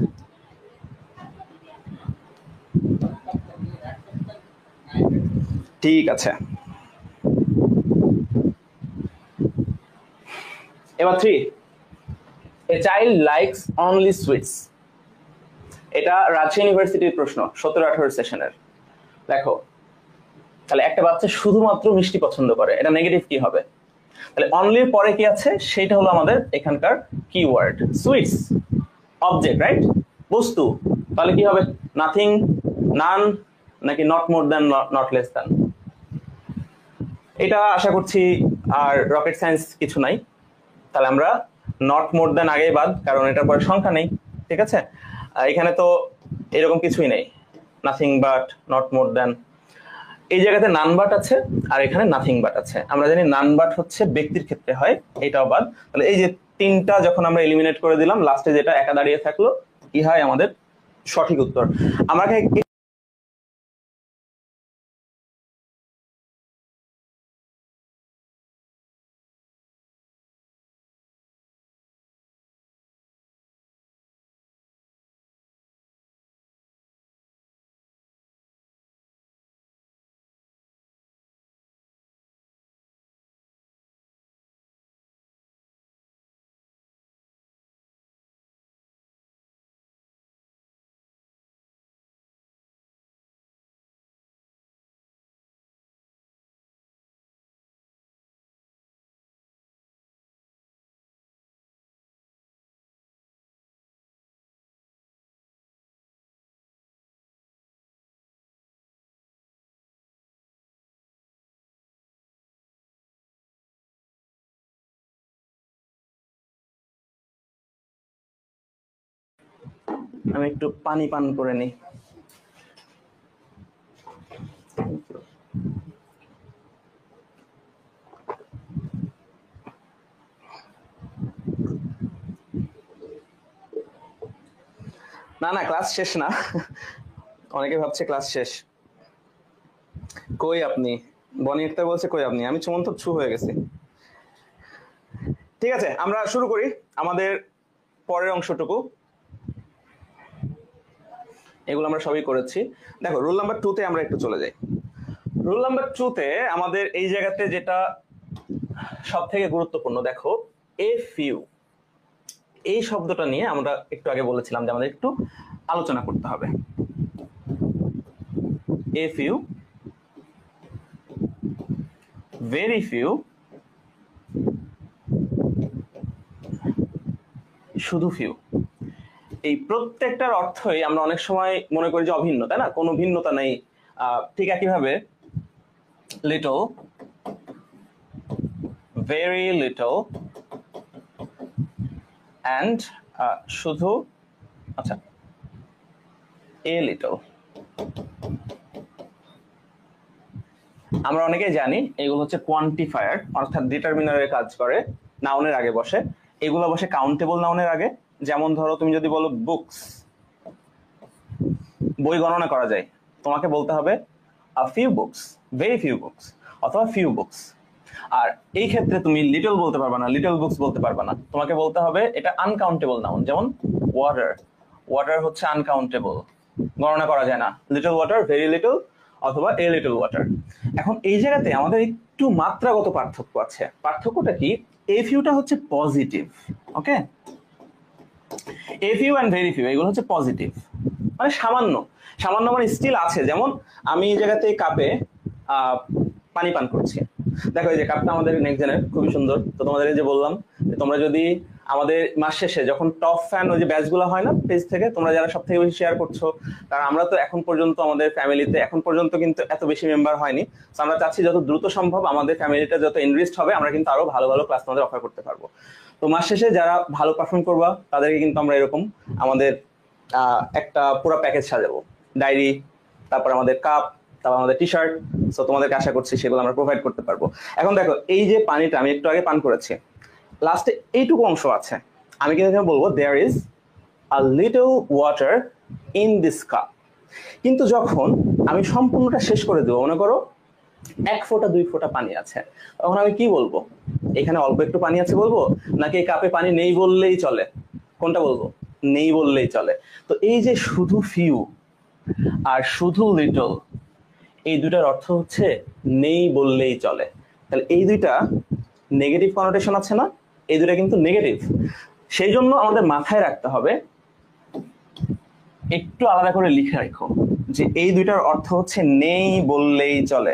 ঠিক আছে, এবার 3, a child likes only sweets. এটা রাজশাহী ইউনিভার্সিটির প্রশ্ন, 17-18 সেশনের। দেখো, তাহলে একটা বাচ্চা শুধুমাত্র মিষ্টি পছন্দ করে, এটা নেগেটিভ কি হবে? তাহলে অনলির পরে কি আছে, সেটা হলো আমাদের এখানকার কিওয়ার্ড। সুইটস অবজেক্ট, রাইট, বস্তু। তাহলে কি হবে? নাথিং, নান, নাকি not more than, not less than? এটা আশা করছি আর রকেট সায়েন্স কিছু নাই। তাহলে আমরা নট মোর দ্যান আগেই বাদ, কারণ এটার পরে সংখ্যা নেই। ঠিক আছে, এখানে তো এরকম কিছুই নেই, nothing but, not more than. এই জায়গাতে নান বাট আছে আর এখানে নাথিং বাট আছে। আমরা জানি নান বাট হচ্ছে ব্যক্তির ক্ষেত্রে হয়, এটাও বাদ। তাহলে এই যে তিনটা যখন আমরা এলিমিনেট করে দিলাম, লাস্টে যেটা একা দাঁড়িয়ে থাকলো, ইহাই আমাদের সঠিক উত্তর। আমাকে একটু পানি পান করে নিই। না না, ক্লাস শেষ না, অনেকে ভাবছে ক্লাস শেষ। কই আপনি? বনি আক্তার বলছে কই আপনি? আমি চুমন্ত ছু হয়ে গেছি। ঠিক আছে, আমরা শুরু করি আমাদের পরের অংশটুকু। এগুলো আমরা সবই করেছি। দেখো, রুল নাম্বার 2 তে আমরা একটু চলে যাই। রুল নাম্বার 2 তে আমাদের এই জায়গাতে যেটা সব থেকে গুরুত্বপূর্ণ, দেখো, এ ফিউ, এই শব্দটা নিয়ে আমরা একটু আগে বলেছিলাম যে আমাদের একটু আলোচনা করতে হবে। এ ফিউ, ভেরি ফিউ, শুধু ফিউ, এই প্রত্যেকটার অর্থই আমরা অনেক সময় মনে করি যে অভিন্ন, তাই না? কোনো ভিন্নতা নেই। ঠিক একইভাবে লিটল, ভেরি লিটল, অ্যান্ড শুধু, আচ্ছা, এ লিটল। আমরা অনেকেই জানি এগুলো হচ্ছে কোয়ান্টিফায়ার, অর্থাৎ ডিটারমিনারের কাজ করে, নাউনের আগে বসে। এগুলো বসে কাউন্টেবল নাউনের আগে। যেমন ধরো, তুমি যদি বলো বুকস, বই গণনা করা যায়, তোমাকে বলতে হবে আ few books, very few books, অথবা ফিউ বুকস। আর এই ক্ষেত্রে তুমি লিটল বলতে পারবা না, লিটল বুকস বলতে পারবা না, তোমাকে বলতে হবে এটা আনকাউন্টেবল নাউন। যেমন ওয়াটার, ওয়াটার হচ্ছে আনকাউন্টেবল, গণনা করা যায় না। লিটল ওয়াটার, ভেরি লিটল, অথবা এ লিটল ওয়াটার। এখন এই জায়গাতে আমাদের একটু মাত্রাগত পার্থক্য আছে। পার্থক্যটা কি? এ ফিউটা হচ্ছে positive, okay? A few and very few এগুলো হচ্ছে পজিটিভ, মানে সামান্য। সামান্য মানে স্টিল আছে। যেমন আমি এই জায়গাতে কাপে পানি পান করছি। দেখো, এই যে কাপটা আমাদের নেক্সট জেনের, খুবই সুন্দর। তো তোমাদের যে বললাম, তোমরা যদি আমাদের মাস শেষে যখন টপ ফ্যান ওই যে ব্যাচগুলো হয় না পেজ থেকে, তোমরা যারা সব থেকে বেশি শেয়ার করছো, কারণ আমরা তো এখন পর্যন্ত আমাদের ফ্যামিলিতে এখন পর্যন্ত কিন্তু এত বেশি মেম্বার হয়নি। তো আমরা চাচ্ছি যত দ্রুত সম্ভব আমাদের ফ্যামিলিটা যত ইনভেস্ট হবে, আমরা কিন্তু আরো ভালো ভালো ক্লাস তোমাদের অফার করতে পারবো। তো মাস শেষে যারা ভালো পারফর্ম করবা তাদেরকে কিন্তু আমরা এরকম আমাদের একটা পুরো প্যাকেজ সাজাবো। ডায়েরি, তারপর আমাদের কাপ, তারপর আমাদের টি শার্ট। সো তোমাদেরকে আশা করছি সেগুলো আমরা প্রোভাইড করতে পারবো। এখন দেখো এই যে পানিটা আমি একটু আগে পান করেছি, লাস্টে এইটুকু অংশ আছে, আমি কিন্তু এখানে বলবো there is a little water in this cup. কিন্তু যখন আমি সম্পূর্ণটা শেষ করে দেবো, মনে করো 1 ফোঁটা 2 ফোঁটা পানি আছে, তখন আমি কি বলবো? এখানে অল্প একটু পানি আছে বলবো, নাকি এই কাপে পানি নেই বললেই চলে? কোনটা বলবো? নেই বললেই চলে। তো এই যে শুধু ফিউ আর শুধু লিটল, এই দুটার অর্থ হচ্ছে নেই বললেই চলে। তাহলে এই দুইটা নেগেটিভ কনোটেশন আছে না? এই দুটা কিন্তু নেগেটিভ। সেই জন্য আমাদের মাথায় রাখতে হবে, একটু আলাদা করে লিখে রাখো যে এই দুইটার অর্থ হচ্ছে নেই বললেই চলে,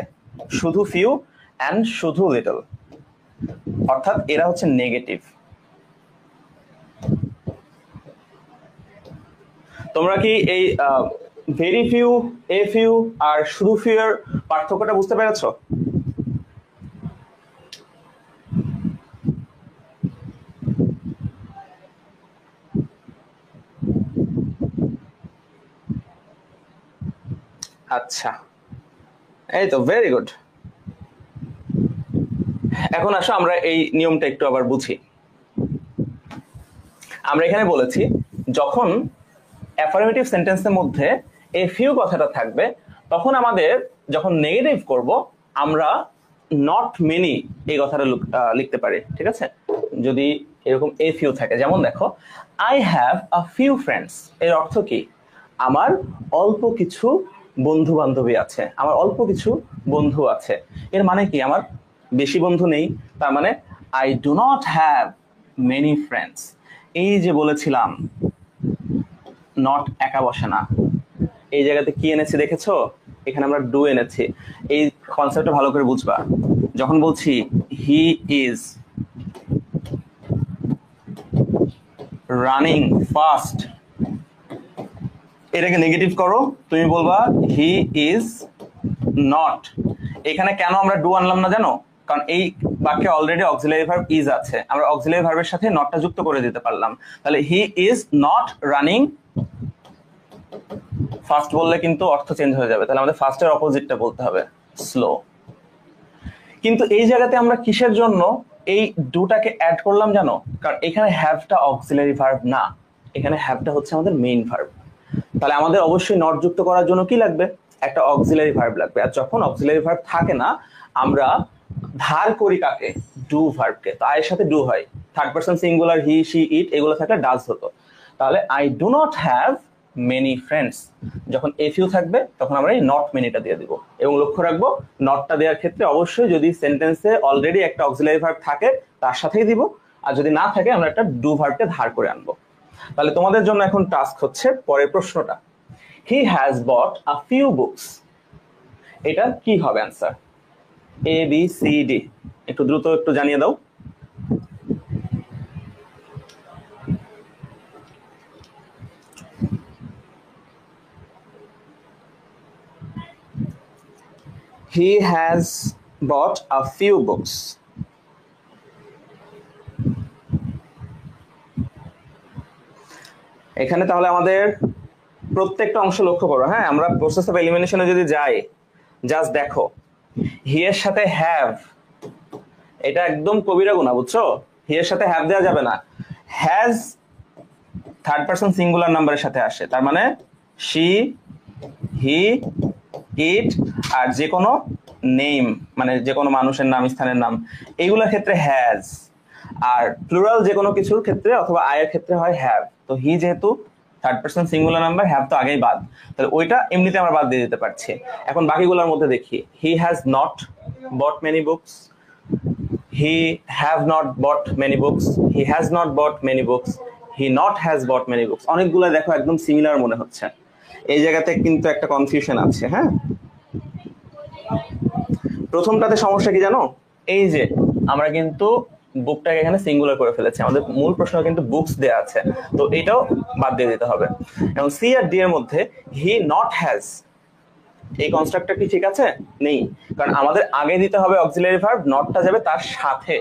শুধু ফিউ অ্যান্ড শুধু লিটল, অর্থাৎ এরা হচ্ছে নেগেটিভ। তোমরা কি এই ভেরি ফিউ, এ ফিউ আর শুধু ফিউ এর পার্থক্যটা বুঝতে পেরেছো? আচ্ছা, এই তো ভেরি গুড। এখন আসো আমরা এই নিয়মটা একটু আবার বুঝি। আমরা এখানে বলেছি যখন অ্যাফার্মেটিভ সেন্টেন্সের মধ্যে এ ফিউ কথাটা থাকবে, তখন আমাদের যখন নেগেটিভ করব আমরা নট মেনি এই কথাটা লিখতে পারি, ঠিক আছে? যদি এরকম এ ফিউ থাকে, যেমন দেখো I have a few friends, এর অর্থ কি? আমার অল্প কিছু বন্ধু বান্ধবী আছে, আমার অল্প কিছু বন্ধু আছে। এর মানে কি? আমার বেশি বন্ধু নেই। তার মানে I do not have many friends. এই যে বলেছিলাম নট একা বসে না, এই জায়গাতে কি এনেছি দেখেছো? এখানে আমরা ডু এনেছি। এই কনসেপ্টটা ভালো করে বুঝবা। যখন বলছি হি ইজ রানিং ফাস্ট, এটাকে নেগেটিভ করো, তুমি বলবা হি ইজ নট। এখানে কেন আমরা ডু আনলাম না জানো? কারণ এই বাক্যে অলরেডি অক্সিলারি ভার্ব ইজ আছে, আমরা অক্সিলারি ভার্বের সাথে নটটা যুক্ত করে দিতে পারলাম। তাহলে he is not running fast বললে কিন্তু অর্থ চেঞ্জ হয়ে যাবে, তাহলে আমাদের ফাস্টের অপোজিটটা বলতে হবে, স্লো। কিন্তু এই জায়গাতে আমরা কিসের জন্য এই ডুটাকে অ্যাড করলাম জানো? কারণ এখানে হ্যাভটা অক্সিলারি ভার্ব না, এখানে হ্যাভটা হচ্ছে আমাদের মেইন ভার্ব। তাহলে আমাদের অবশ্যই নট যুক্ত করার জন্য কি লাগবে? একটা অক্সিলারি ভার্ব লাগবে। আর যখন অক্সিলারি ভার্ব থাকে না, আমরা ধার করি কাকে? ডু ভার্বকে। তো আয়ের সাথে ডু হয়, third person singular he, she, it এগুলো থাকলে ডাজ হতো। তাহলে I do not have many friends, যখন এফ ইউ থাকবে তখন আমরা এই নট মেনিটা দিয়ে দিব। এবং লক্ষ্য রাখবো নটটা দেওয়ার ক্ষেত্রে অবশ্যই যদি সেন্টেন্সে অলরেডি একটা অক্সিলারি ভার্ব থাকে তার সাথেই দিব, আর যদি না থাকে আমরা একটা ডু ভার্বকে ধার করে আনবো। তাহলে তোমাদের জন্য এখন টাস্ক হচ্ছে পরের প্রশ্নটা, he has bought a few books. এটা কি হবে answer? A B C D, একটু দ্রুত একটু জানিয়ে দাও। He has bought a few books. এখানে তাহলে আমাদের প্রত্যেকটা অংশ লক্ষ্য করো। হ্যাঁ, আমরা প্রসেস অফ এলিমিনেশনে যদি যাই, জাস্ট দেখো হি এর সাথে হ্যাভ, এটা একদম কবিরা গুণা, বুঝছো? হি এর সাথে হ্যাভ দেওয়া যাবে না। হ্যাজ থার্ড পারসন সিঙ্গুলার নাম্বারের সাথে আসে, তার মানে শি, হি, ইট আর যে কোনো নেম, মানে যে কোনো মানুষের নাম, স্থানের নাম, এইগুলোর ক্ষেত্রে হ্যাজ। আর প্লুরাল যে কোনো কিছুর ক্ষেত্রে অথবা আয়ের ক্ষেত্রে হয় হ্যাভ। তো হি যেহেতু third person singular number, have তো আগেই বাদ, তাহলে ওইটা এমনিতে আমরা বাদ দিয়ে দিতে পারছি। এখন বাকিগুলোর মধ্যে দেখি, he has not bot many books, he have not bot many books, he has not bot many books, he not has bought many books. অনেকগুলো দেখো একদম সিমিলার মনে হচ্ছে, এই জায়গাতে কিন্তু একটা কনফিউশন আছে। হ্যাঁ, প্রথমটাতে সমস্যা কি জানো? এই যে আমরা কিন্তু বুকটাকে এখানে সিঙ্গুলার করে ফেলেছি, আমাদের মূল প্রশ্ন কিন্তু বুকস দেয়া আছে, তো এটাও বাদ দিয়ে দিতে হবে। এবং সি আর ডি এর মধ্যে হি নট হ্যাজ, এই কনস্ট্রাক্টটা কি ঠিক আছে? নেই, কারণ আমাদের আগে দিতে হবে অক্সিলারি ভার্ব, নটটা যাবে তার সাথে,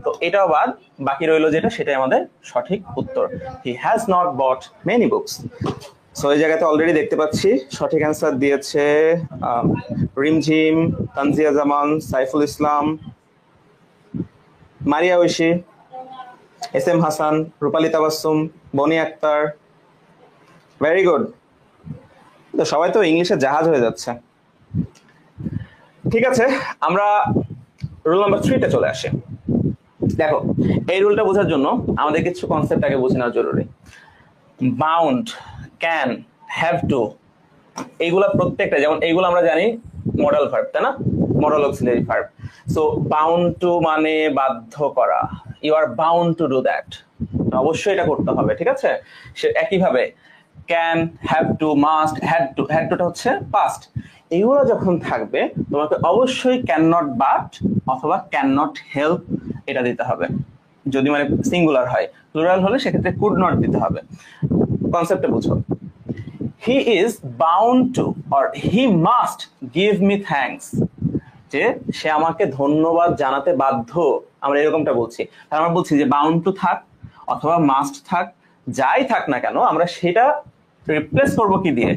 তো এটাও বাদ। বাকি রইলো যেটা, সেটাই আমাদের সঠিক উত্তর, he has not bot many books. So এই জায়গাতে অলরেডি দেখতে পাচ্ছি সঠিক অ্যান্সার দিয়েছে Rimjhim, Tanzia Zaman, Saiful Islam, Maria Oishi, S M Hasan, Rupali Tabassum, Boni Akter. Very good. তো সবাই তো ইংলিশে জাহাজ হয়ে যাচ্ছে। ঠিক আছে, আমরা রুল নাম্বার 3 তে চলে আসি। দেখো, এই রুলটা বোঝার জন্য আমাদের কিছু কনসেপ্ট আগে বুঝে নেওয়া জরুরি। বাউন্ড, ক্যান, হ্যাভ টু, এইগুলা প্রত্যেকটা, যেমন এইগুলো আমরা জানি মডেল ভার্ব, তাই না? Modal auxiliary verb. So bound to মানে বাধ্য করা, you are bound to do that, অবশ্যই এটা করতে হবে। ঠিক আছে, সে একইভাবে can, have to, must, had টুটা হচ্ছে পাস্ট। এইগুলো যখন থাকবে তোমাকে অবশ্যই ক্যান নট বাট অথবা ক্যান নট হেল্প এটা দিতে হবে। যদি মানে সিঙ্গুলার হয়, প্লুরাল হলে সেক্ষেত্রে কুড নট দিতে হবে। কনসেপ্টটা বুঝো। He is bound to or he must give me thanks, যে সে আমাকে ধন্যবাদ জানাতে বাধ্য, আমরা এরকমটা বলছি। তার আমরা বলছি যে বাউন্ড টু থাক অথবা মাস্ট থাক, যাই থাক না কেন, আমরা সেটা রিপ্লেস করব কি দিয়ে?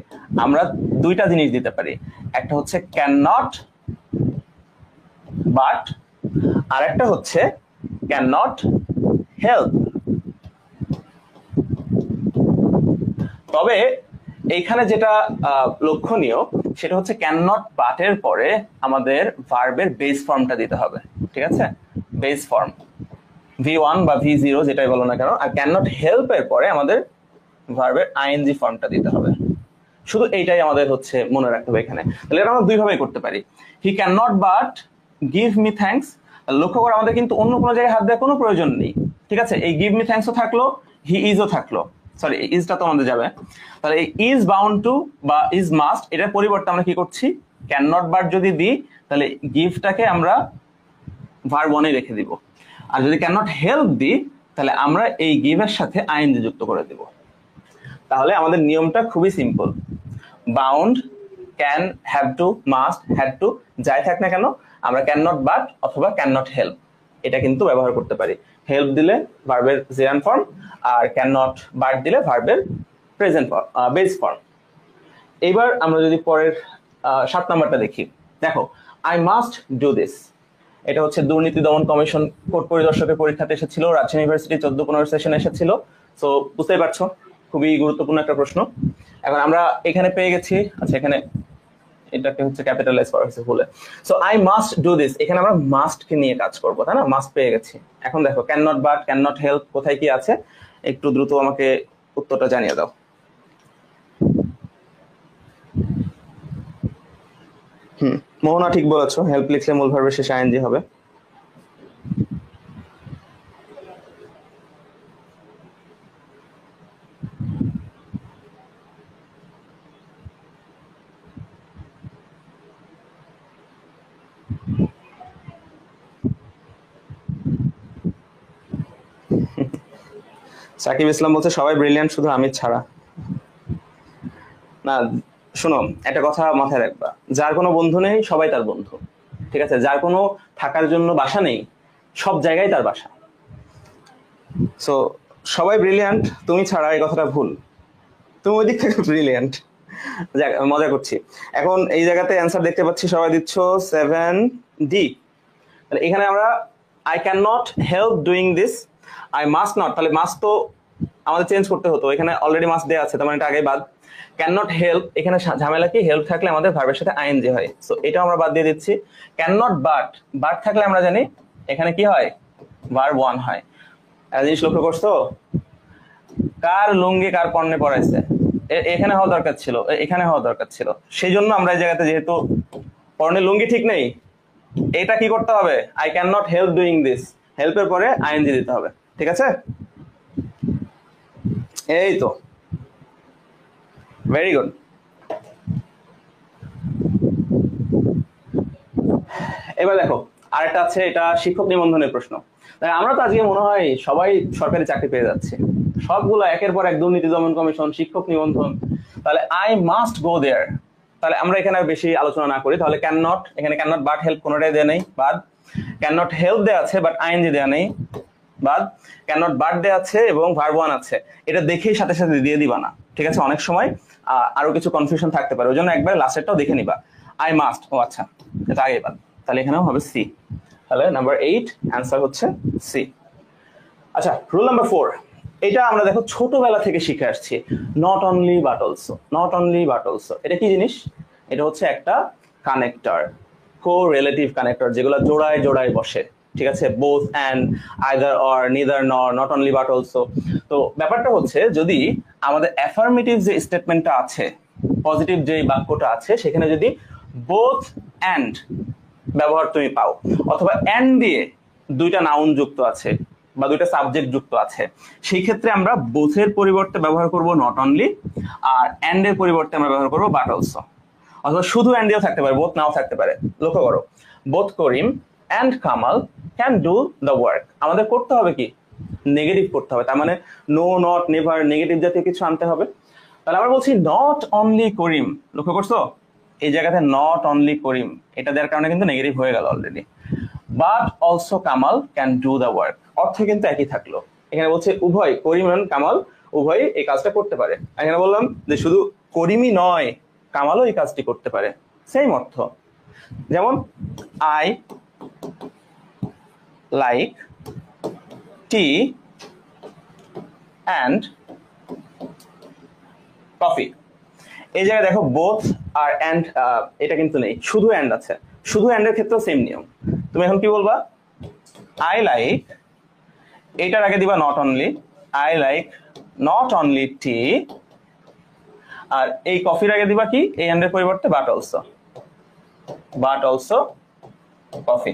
আমরা দুইটা জিনিস দিতে পারি, একটা হচ্ছে ক্যান নট বাট, আর একটা হচ্ছে ক্যান নট হেল্প। তবে এইখানে যেটা লক্ষণীয় সেটা হচ্ছে ক্যান নট বাটের পরে আমাদের ভার্বের বেস ফর্মটা দিতে হবে। ঠিক আছে, বেস ফর্ম V1 বা V0 যেটাই বলো না কেন। আর ক্যান নট হেল্প এর পরে আমাদের ভার্বের আইএনজি ফর্মটা দিতে হবে। শুধু এইটাই আমাদের হচ্ছে মনে রাখতে হবে এখানে। তাহলে এটা আমরা দুইভাবেই করতে পারি। He can not but give me thanks. লক্ষ্য করে আমাদের কিন্তু অন্য কোনো জায়গায় হাত দেওয়ার কোনো প্রয়োজন নেই। ঠিক আছে, এই গিভ মি থ্যাঙ্কসও থাকলো, হি ইজও থাকলো, সরি ইজটা তো আমাদের যাবে। তাহলে এই ইজ বাউন্ড টু বা ইজ মাস্ট, এটার পরিবর্তে আমরা কি করছি? ক্যান নট বাট যদি দিই তাহলে গিভটাকে আমরা ভার্ব 1 এ রেখে দিব। আর যদি ক্যান নট হেল্প দিই তাহলে আমরা এই গিভের সাথে আইএনজি যুক্ত করে দেব। তাহলে আমাদের নিয়মটা খুবই simple. Bound, can, have to, must, had to, যাই থাক না কেন আমরা ক্যান নট বাট অথবা ক্যান নট হেল্প এটা কিন্তু ব্যবহার করতে পারি। হেল্প দিলে ভার্বের জেরান ফর্ম, আর ক্যান নট বাট দিলে ভার্বের প্রেজেন্ট ফর্ম, বেস ফর্ম। এইবার আমরা যদি পরের 7 নাম্বারটা দেখি। দেখো, আই মাস্ট ডু দিস, এটা হচ্ছে দুর্নীতি দমন কমিশন কোর্ট পরিদর্শকের পরীক্ষাতে এসেছিল, রাজশাহী ইউনিভার্সিটি 14-15 সেশনে এসেছিল। সো বুঝতেই পারছো খুবই গুরুত্বপূর্ণ একটা প্রশ্ন। এখন আমরা এখানে পেয়ে গেছি, আচ্ছা এখানে এটাকে হচ্ছে ক্যাপিটালাইজ করা হয়েছে ভুলে। So I must do this, এখানে আমরা মাস্ট কে নিয়ে কাজ করব, তাই না? মাস্ট পেয়ে গেছি। এখন দেখো can not but, can not help কোথায় কি আছে একটু দ্রুত আমাকে উত্তরটা জানিয়ে দাও। মোহনা ঠিক বলেছো, হেল্প লিখলে মূল ভার্বের শেষে আইএনজি হবে। সাকিব ইসলাম বলছে সবাই ব্রিলিয়ান্ট শুধু আমি ছাড়া। না শোনো, একটা কথা মাথায় রাখবা, যার কোনো বন্ধু নেই সবাই তার বন্ধু। ঠিক আছে, যার কোনো থাকার জন্য বাসা নেই সব জায়গায় তার বাসা। সো সবাই ব্রিলিয়ান্ট তুমি ছাড়া, এই কথাটা ভুল। তুমি ওই দিক থেকে ব্রিলিয়ান্ট। মজা করছি। এখন এই জায়গাতে অ্যান্সার দেখতে পাচ্ছি সবাই দিচ্ছ 7D। তাহলে এখানে আমরা I can not help doing this, I must not, তাহলে মাস্ট তো আমাদের চেঞ্জ করতে হতো, এখানে অলরেডি মাস্ট দেওয়া আছে, তার মানে এটা আগে বাদ। ক্যান নট হেল্প, এখানে ঝামেলা কি, হেল্প থাকলে আমাদের ভার্বের সাথে আইএনজি হয়, সো এটাও আমরা বাদ দিয়ে দিচ্ছি। ক্যান নট বাট, বাট থাকলে আমরা জানি এখানে কি হয়, ভার্ব 1 হয়। একটা জিনিস লক্ষ্য করছো, কার লুঙ্গি কার পণ্যে পড়াইছে, এখানে হওয়া দরকার ছিল, এখানে হওয়া দরকার ছিল। সেই জন্য আমরা এই জায়গাতে যেহেতু পণ্যের লুঙ্গি ঠিক নেই, এটা কি করতে হবে, I can not help doing this, হেল্পের পরে আইএনজি দিতে হবে। ঠিক আছে, এই তো ভেরি গুড। এবার দেখো আরেকটা আছে, এটা শিক্ষক নিবন্ধনের প্রশ্ন। আমরা তো আজকে মনে হয় সবাই সরকারি চাকরি পেয়ে যাচ্ছে, সবগুলো একের পর এক, দুর্নীতি দমন কমিশন, শিক্ষক নিবন্ধন। তাহলে আই মাস্ট গো দেয়ার, তাহলে আমরা এখানে বেশি আলোচনা না করি। তাহলে ক্যান নট, এখানে ক্যান নট বাট হেল্প কোনোটাই দেয়া নেই, বাদ। ক্যান নট হেল্প দেওয়া আছে বাট আইএনজি দেওয়া নেই, বাদ। ক্যান নট বাট দেওয়া আছে এবং ভার্ব 1 আছে, এটা দেখেই সাথে সাথে দিয়ে দিবা না। ঠিক আছে, অনেক সময় আরো কিছু কনফিউশন থাকতে পারে, ওই জন্য একবার লাস্টেরটাও দেখে নিবা। আই মাস্ট, ও আচ্ছা এটা আগে বাদ, তাহলে এখানেও হবে সি। তাহলে নাম্বার 8 অ্যান্সার হচ্ছে সি। আচ্ছা, রুল নাম্বার 4, এটা আমরা দেখো ছোটবেলা থেকে শিখে আসছি, not only but also, not only but also. এটা কি জিনিস? এটা হচ্ছে একটা কানেক্টর, কো রিলেটিভ কানেক্টর, যেগুলো জোড়ায় জোড়ায় বসে, ঠিক আছে? Both and, either or, neither নর, নট অনলি বাট অলসো। তো ব্যাপারটা হচ্ছে, যদি আমাদের অ্যাফার্মেটিভ যে স্টেটমেন্টটা আছে, পজিটিভ যে বাক্যটা আছে, সেখানে যদি বোথ অ্যান্ড ব্যবহার তুমি পাও, অথবা অ্যান্ড দিয়ে দুইটা নাউন যুক্ত আছে বা দুইটা সাবজেক্ট যুক্ত আছে, সেই ক্ষেত্রে আমরা বোথের পরিবর্তে ব্যবহার করব নট অনলি, আর অ্যান্ড এর পরিবর্তে আমরা ব্যবহার করব বাট অলসো। অথবা শুধু অ্যান্ড দিয়েও থাকতে পারে, বোথ নাও থাকতে পারে। লক্ষ্য করো, both Karim and Kamal can do the work, আমাদের করতে হবে কি? নেগেটিভ করতে হবে, তার মানে নো, নট, নেভার, নেগেটিভ জাতীয় কিছু আনতে হবে। তাহলে আমরা বলছি নট অনলি করিম, লক্ষ্য করছো এই জায়গাতে নট অনলি করিম, এটা দেওয়ার কারণে কিন্তু নেগেটিভ হয়ে গেল already. But also Kamal can do the work, অর্থ কিন্তু একই থাকলো। এখানে বলছে উভয়, করিম এবং কামাল উভয় এই কাজটা করতে পারে। এখানে বললাম যে শুধু করিমই নয়, কামালও এই কাজটি করতে পারে, সেম অর্থ। যেমন I like tea and coffee, এই জায়গায় দেখো বোথ আর অ্যান্ড এটা কিন্তু নেই, শুধু অ্যান্ড আছে। শুধু অ্যান্ডের ক্ষেত্রেও সেম নিয়ম। তুমি এখন কি বলবা? আই লাইক, এটার আগে দিবা not only, I like not only tea, আর এই কফির আগে দিবা কি? এই অ্যান্ডের পরিবর্তে but also, but also coffee.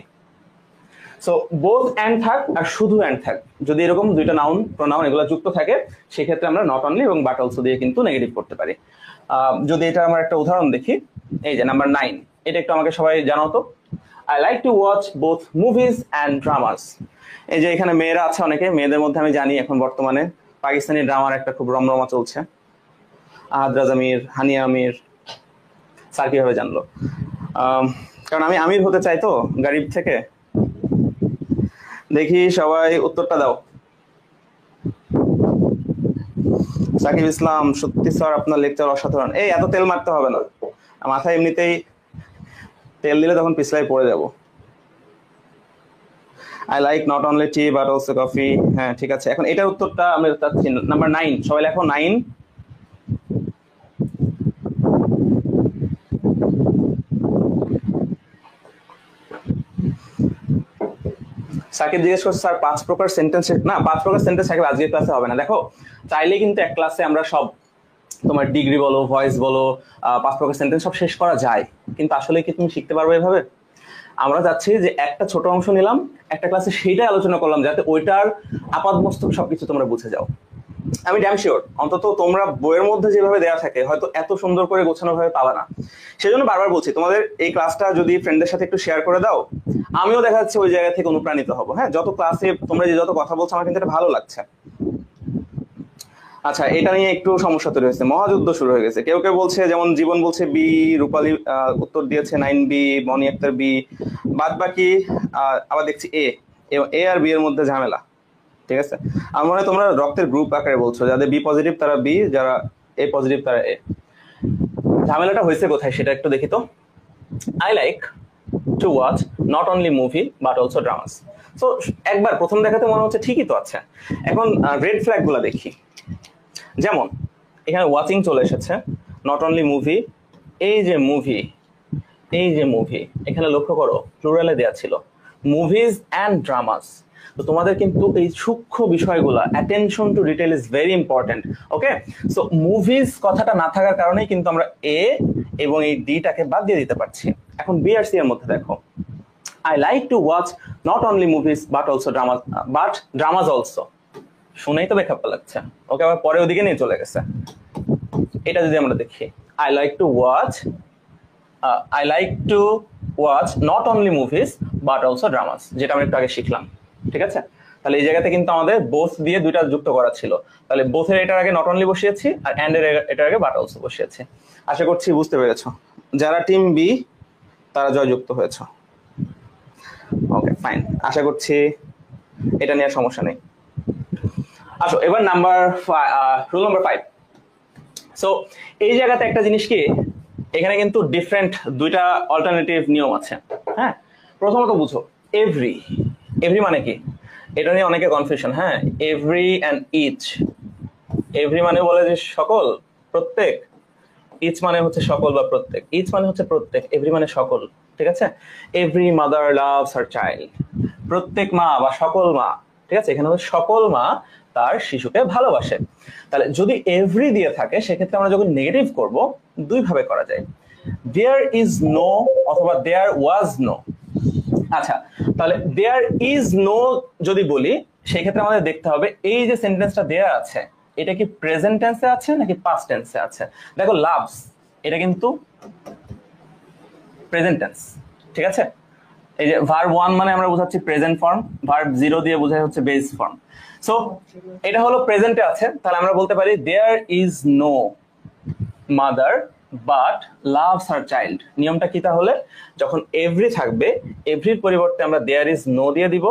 So both and থাক আর শুধু অ্যান্ড থাক, যদি এরকম দুইটা নাউন, প্রোনাউন এগুলো যুক্ত থাকে, সেক্ষেত্রে আমরা নট অনলি এবং বাট অলসো দিয়ে কিন্তু নেগেটিভ করতে পারি। যদি এটা আমার একটা উদাহরণ দেখি, এই যে নাম্বার 9, এটা একটু আমাকে সবাই জানাও তো। I like to watch both movies and dramas. এই যে এখানে মেয়েরা আছে অনেকে, মেয়েদের মধ্যে আমি জানি এখন বর্তমানে পাকিস্তানি ড্রামার একটা খুব রমরমা চলছে। আহাদ রাজ আমির, হানিয়া আমির। স্যার কিভাবে জানলো? কারণ আমি আমির হতে চাই তো গরিব থেকে। দেখি সবাই উত্তরটা দাও। সাকিব ইসলাম, সত্যি স্যার আপনার লেকচার অসাধারণ। এই এত তেল মারতে হবে না, মাথায় এমনিতেই তেল দিলে তখন পিছলাই পড়ে যাব। I like not only T but also coffee. হ্যাঁ ঠিক আছে, এখন এটার উত্তরটা আমরা চাচ্ছি নাম্বার 9, সবাই লেখো 9। সাকিব জিজ্ঞেস করছে স্যার 5 প্রকার সেন্টেন্স, না 5 প্রকার সেন্টেন্স সাকিব আজকের ক্লাসে হবে না। দেখো চাইলে কিন্তু এক ক্লাসে আমরা সব, তোমার ডিগ্রি বলো, ভয়েস বলো, 5 প্রকার সেন্টেন্স সব শেষ করা যায়, কিন্তু আসলে কি তুমি শিখতে পারবে এভাবে? আমরা চাচ্ছি যে একটা ছোট অংশ নিলাম একটা ক্লাসে, সেইটাই আলোচনা করলাম, যাতে ওইটার আপাতমস্তক সবকিছু তোমরা বুঝে যাও। আমি ড্যাম শিওর অন্তত তোমরা বইয়ের মধ্যে যেভাবে দেওয়া থাকে হয়তো এত সুন্দর করে গোছানো ভাবে পাবা না। সেজন্য বারবার বলছি, তোমাদের এই ক্লাসটা যদি ফ্রেন্ডদের সাথে একটু শেয়ার করে দাও, আমিও দেখা যাচ্ছে ওই জায়গা থেকে অনুপ্রাণিত হবো। হ্যাঁ, যত ক্লাসে তোমরা যে যত কথা বলছো আমার কিন্তু এটা ভালো লাগছে। আচ্ছা, এটা নিয়ে একটু সমস্যা তৈরি হয়েছে, মহাযুদ্ধ শুরু হয়ে গেছে। কেউ কেউ বলছে, যেমন জীবন বলছে বি, রূপালী উত্তর দিয়েছে 9B, মনি আক্তার বি, বাদ বাকি আবার দেখছি এ আর বি এর মধ্যে ঝামেলা। ঠিক আছে, আমার মনে হয় তোমরা রক্তের গ্রুপ আকারে বলছো, যাদের বি পজিটিভ তারা বি, যারা এ পজিটিভ তারা এ। ঝামেলাটা হয়েছে কোথায় সেটা একটু দেখি তো। I like to watch not only movie but also dramas. So একবার প্রথম দেখাতে মনে হচ্ছে ঠিকই তো আছে। এখন রেড ফ্ল্যাগ গুলা দেখি। যেমন এখানে ওয়াচিং চলে এসেছে, নট অনলি মুভি, এই যে মুভি, এই যে মুভি, এখানে লক্ষ্য করো প্লুরালে দেয়া ছিল মুভিজ অ্যান্ড ড্রামাস। তো তোমাদের কিন্তু এই সূক্ষ্ম বিষয়গুলো, attention to detail is very important. Okay, so movies কথাটা না থাকার কারণেই কিন্তু আমরা এ এবং এই ডিটাকে বাদ দিয়ে দিতে পারছি। এখন বি আর সি এর মধ্যে দেখো, I like to watch not only movies but also dramas, but dramas also. শুনেই তো বেখাপ্পা লাগছে। ওকে, আবার পরে ওদিকে নিয়ে চলে গেছে। এটা যদি আমরা দেখি, I like to watch, I like to watch not only movies but also dramas, যেটা আমরা একটু আগে শিখলাম। ঠিক আছে, তাহলে এই জায়গাতে কিন্তু আমাদের বোথ দিয়ে দুইটা যুক্ত করা ছিল। তাহলে বোথের এটার আগে নট অনলি বসিয়েছি, আর অ্যান্ড এর এটার আগে বাট অলসো বসিয়েছি। আশা করছি বুঝতে পেরেছো। যারা টিম বি তারা জয়যুক্ত হয়েছে। ওকে ফাইন, আশা করছি এটা নিয়ে সমস্যা নেই। আসো এবার রুল নাম্বার 5, সো এই জায়গাতে একটা জিনিস কি, এখানে কিন্তু ডিফারেন্ট দুইটা অল্টারনেটিভ নিয়ম আছে। হ্যাঁ, প্রথমত বুঝো এভরি, এভরি মানে কি, এটা নিয়ে অনেকে কনফিউশন। হ্যাঁ, এভরি অ্যান্ড ইচ, এভরি মানে বলে যে সকল, প্রত্যেক, ইচ মানে হচ্ছে সকল বা প্রত্যেক, ইচ মানে হচ্ছে প্রত্যেক, এভরি মানে সকল। ঠিক আছে, every mother loves her child, প্রত্যেক মা বা সকল মা, ঠিক আছে, এখানে হচ্ছে সকল মা তার শিশুকে ভালোবাসে। তাহলে যদি এভরি দিয়ে থাকে সেক্ষেত্রে আমরা যখন নেগেটিভ করব দুই ভাবে করা যায়, দেয়ার ইজ নো অথবা দেয়ার ওয়াজ নো। আচ্ছা, তাহলে দেয়ার ইজ নো যদি বলি সেক্ষেত্রে আমাদের দেখতে হবে এই যে সেন্টেন্সটা দেয়া আছে এটা কি প্রেজেন্ট টেন্সে আছে নাকি পাস্ট টেন্সে আছে। দেখো লাভস, এটা কিন্তু প্রেজেন্ট টেন্স, ঠিক আছে। এই যে ভার্ব 1 মানে আমরা বোঝাচ্ছি প্রেজেন্ট ফর্ম, ভার্ব 0 দিয়ে বোঝাই হচ্ছে বেস ফর্ম। সো এটা হলো প্রেজেন্টে আছে, তাহলে আমরা বলতে পারি there is no mother but loves her child. নিয়মটা কি তাহলে, যখন এভরি থাকবে এভরির পরিবর্তে আমরা দেয়ার ইজ নো দিয়ে দিব,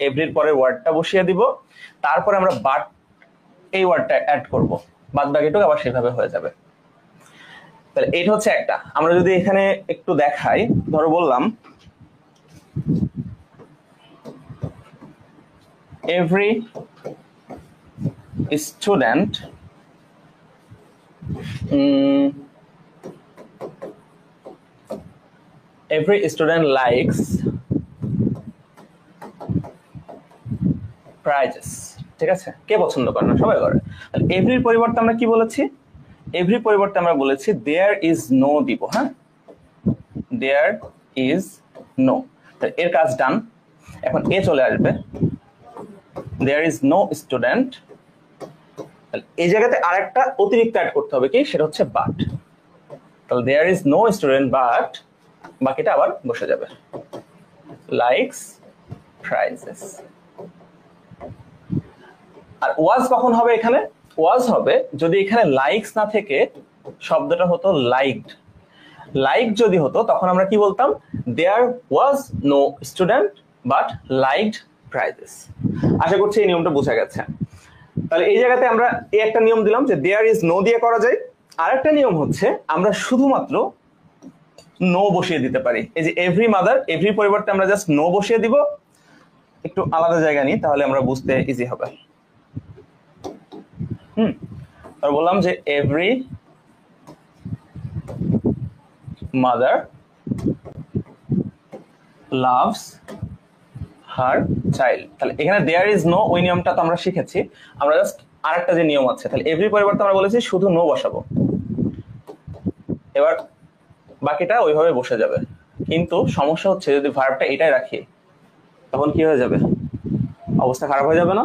এভরির পরে ওয়ার্ডটা বসিয়ে দিব, তারপরে আমরা বাট এই ওয়ার্ডটা অ্যাড করব, বাদ বাকিটুকু আবার সেভাবে হয়ে যাবে। তাহলে এটা হচ্ছে একটা। আমরা যদি এখানে একটু দেখাই, ধরো বললাম every student every student likes prizes, ঠিক আছে, কে পছন্দ করে না, সবাই করে। এভরির পরিবর্তে আমরা কি বলেছি, এভরির পরিবর্তে আমরা বলেছি দেয়ার ইজ নো দিব। হ্যাঁ, দেয়ার ইজ নো, এর কাজ ডান। এখন এ চলে আসবে, দেয়ার ইজ নো স্টুডেন্ট, এই জায়গাতে আরেকটা অতিরিক্ত অ্যাড করতে হবে, কি সেটা হচ্ছে বাট। তাহলে there is no student but, বাকিটা আবার বসে যাবে, লাইকস প্রাইজেস। আর ওয়াজ কখন হবে, এখানে ওয়াজ হবে যদি এখানে লাইকস না থেকে শব্দটা হতো লাইকড। লাইক যদি হতো তখন আমরা কি বলতাম, there was no student but liked prizes. আশা করছি এই নিয়মটা বোঝা গেছে। তাহলে এই জায়গাতে আমরা এই একটা নিয়ম দিলাম যে দেয়ার ইজ নো দিয়ে করা যায়। আরেকটা নিয়ম হচ্ছে আমরা শুধুমাত্র নো বসিয়ে দিতে পারি। এই যে এভরি মাদার, এভরি পরিবর্তে আমরা জাস্ট নো বসিয়ে দিব। একটু আলাদা জায়গা নিই তাহলে আমরা বুঝতে ইজি হবে। আর বললাম যে every mother loves her child. তাহলে এখানে দেয়ার ইজ নো ওই নিয়মটা তো আমরা শিখেছি, আমরা জাস্ট আরেকটা যে নিয়ম আছে, তাহলে এভরি পরিবর্তে আমরা বলেছি শুধু নো বসাবো, এবার বাকিটা ওইভাবে বসে যাবে। কিন্তু সমস্যা হচ্ছে যদি ভার্বটা এটাই রাখি তখন কি হয়ে যাবে, অবস্থা খারাপ হয়ে যাবে না।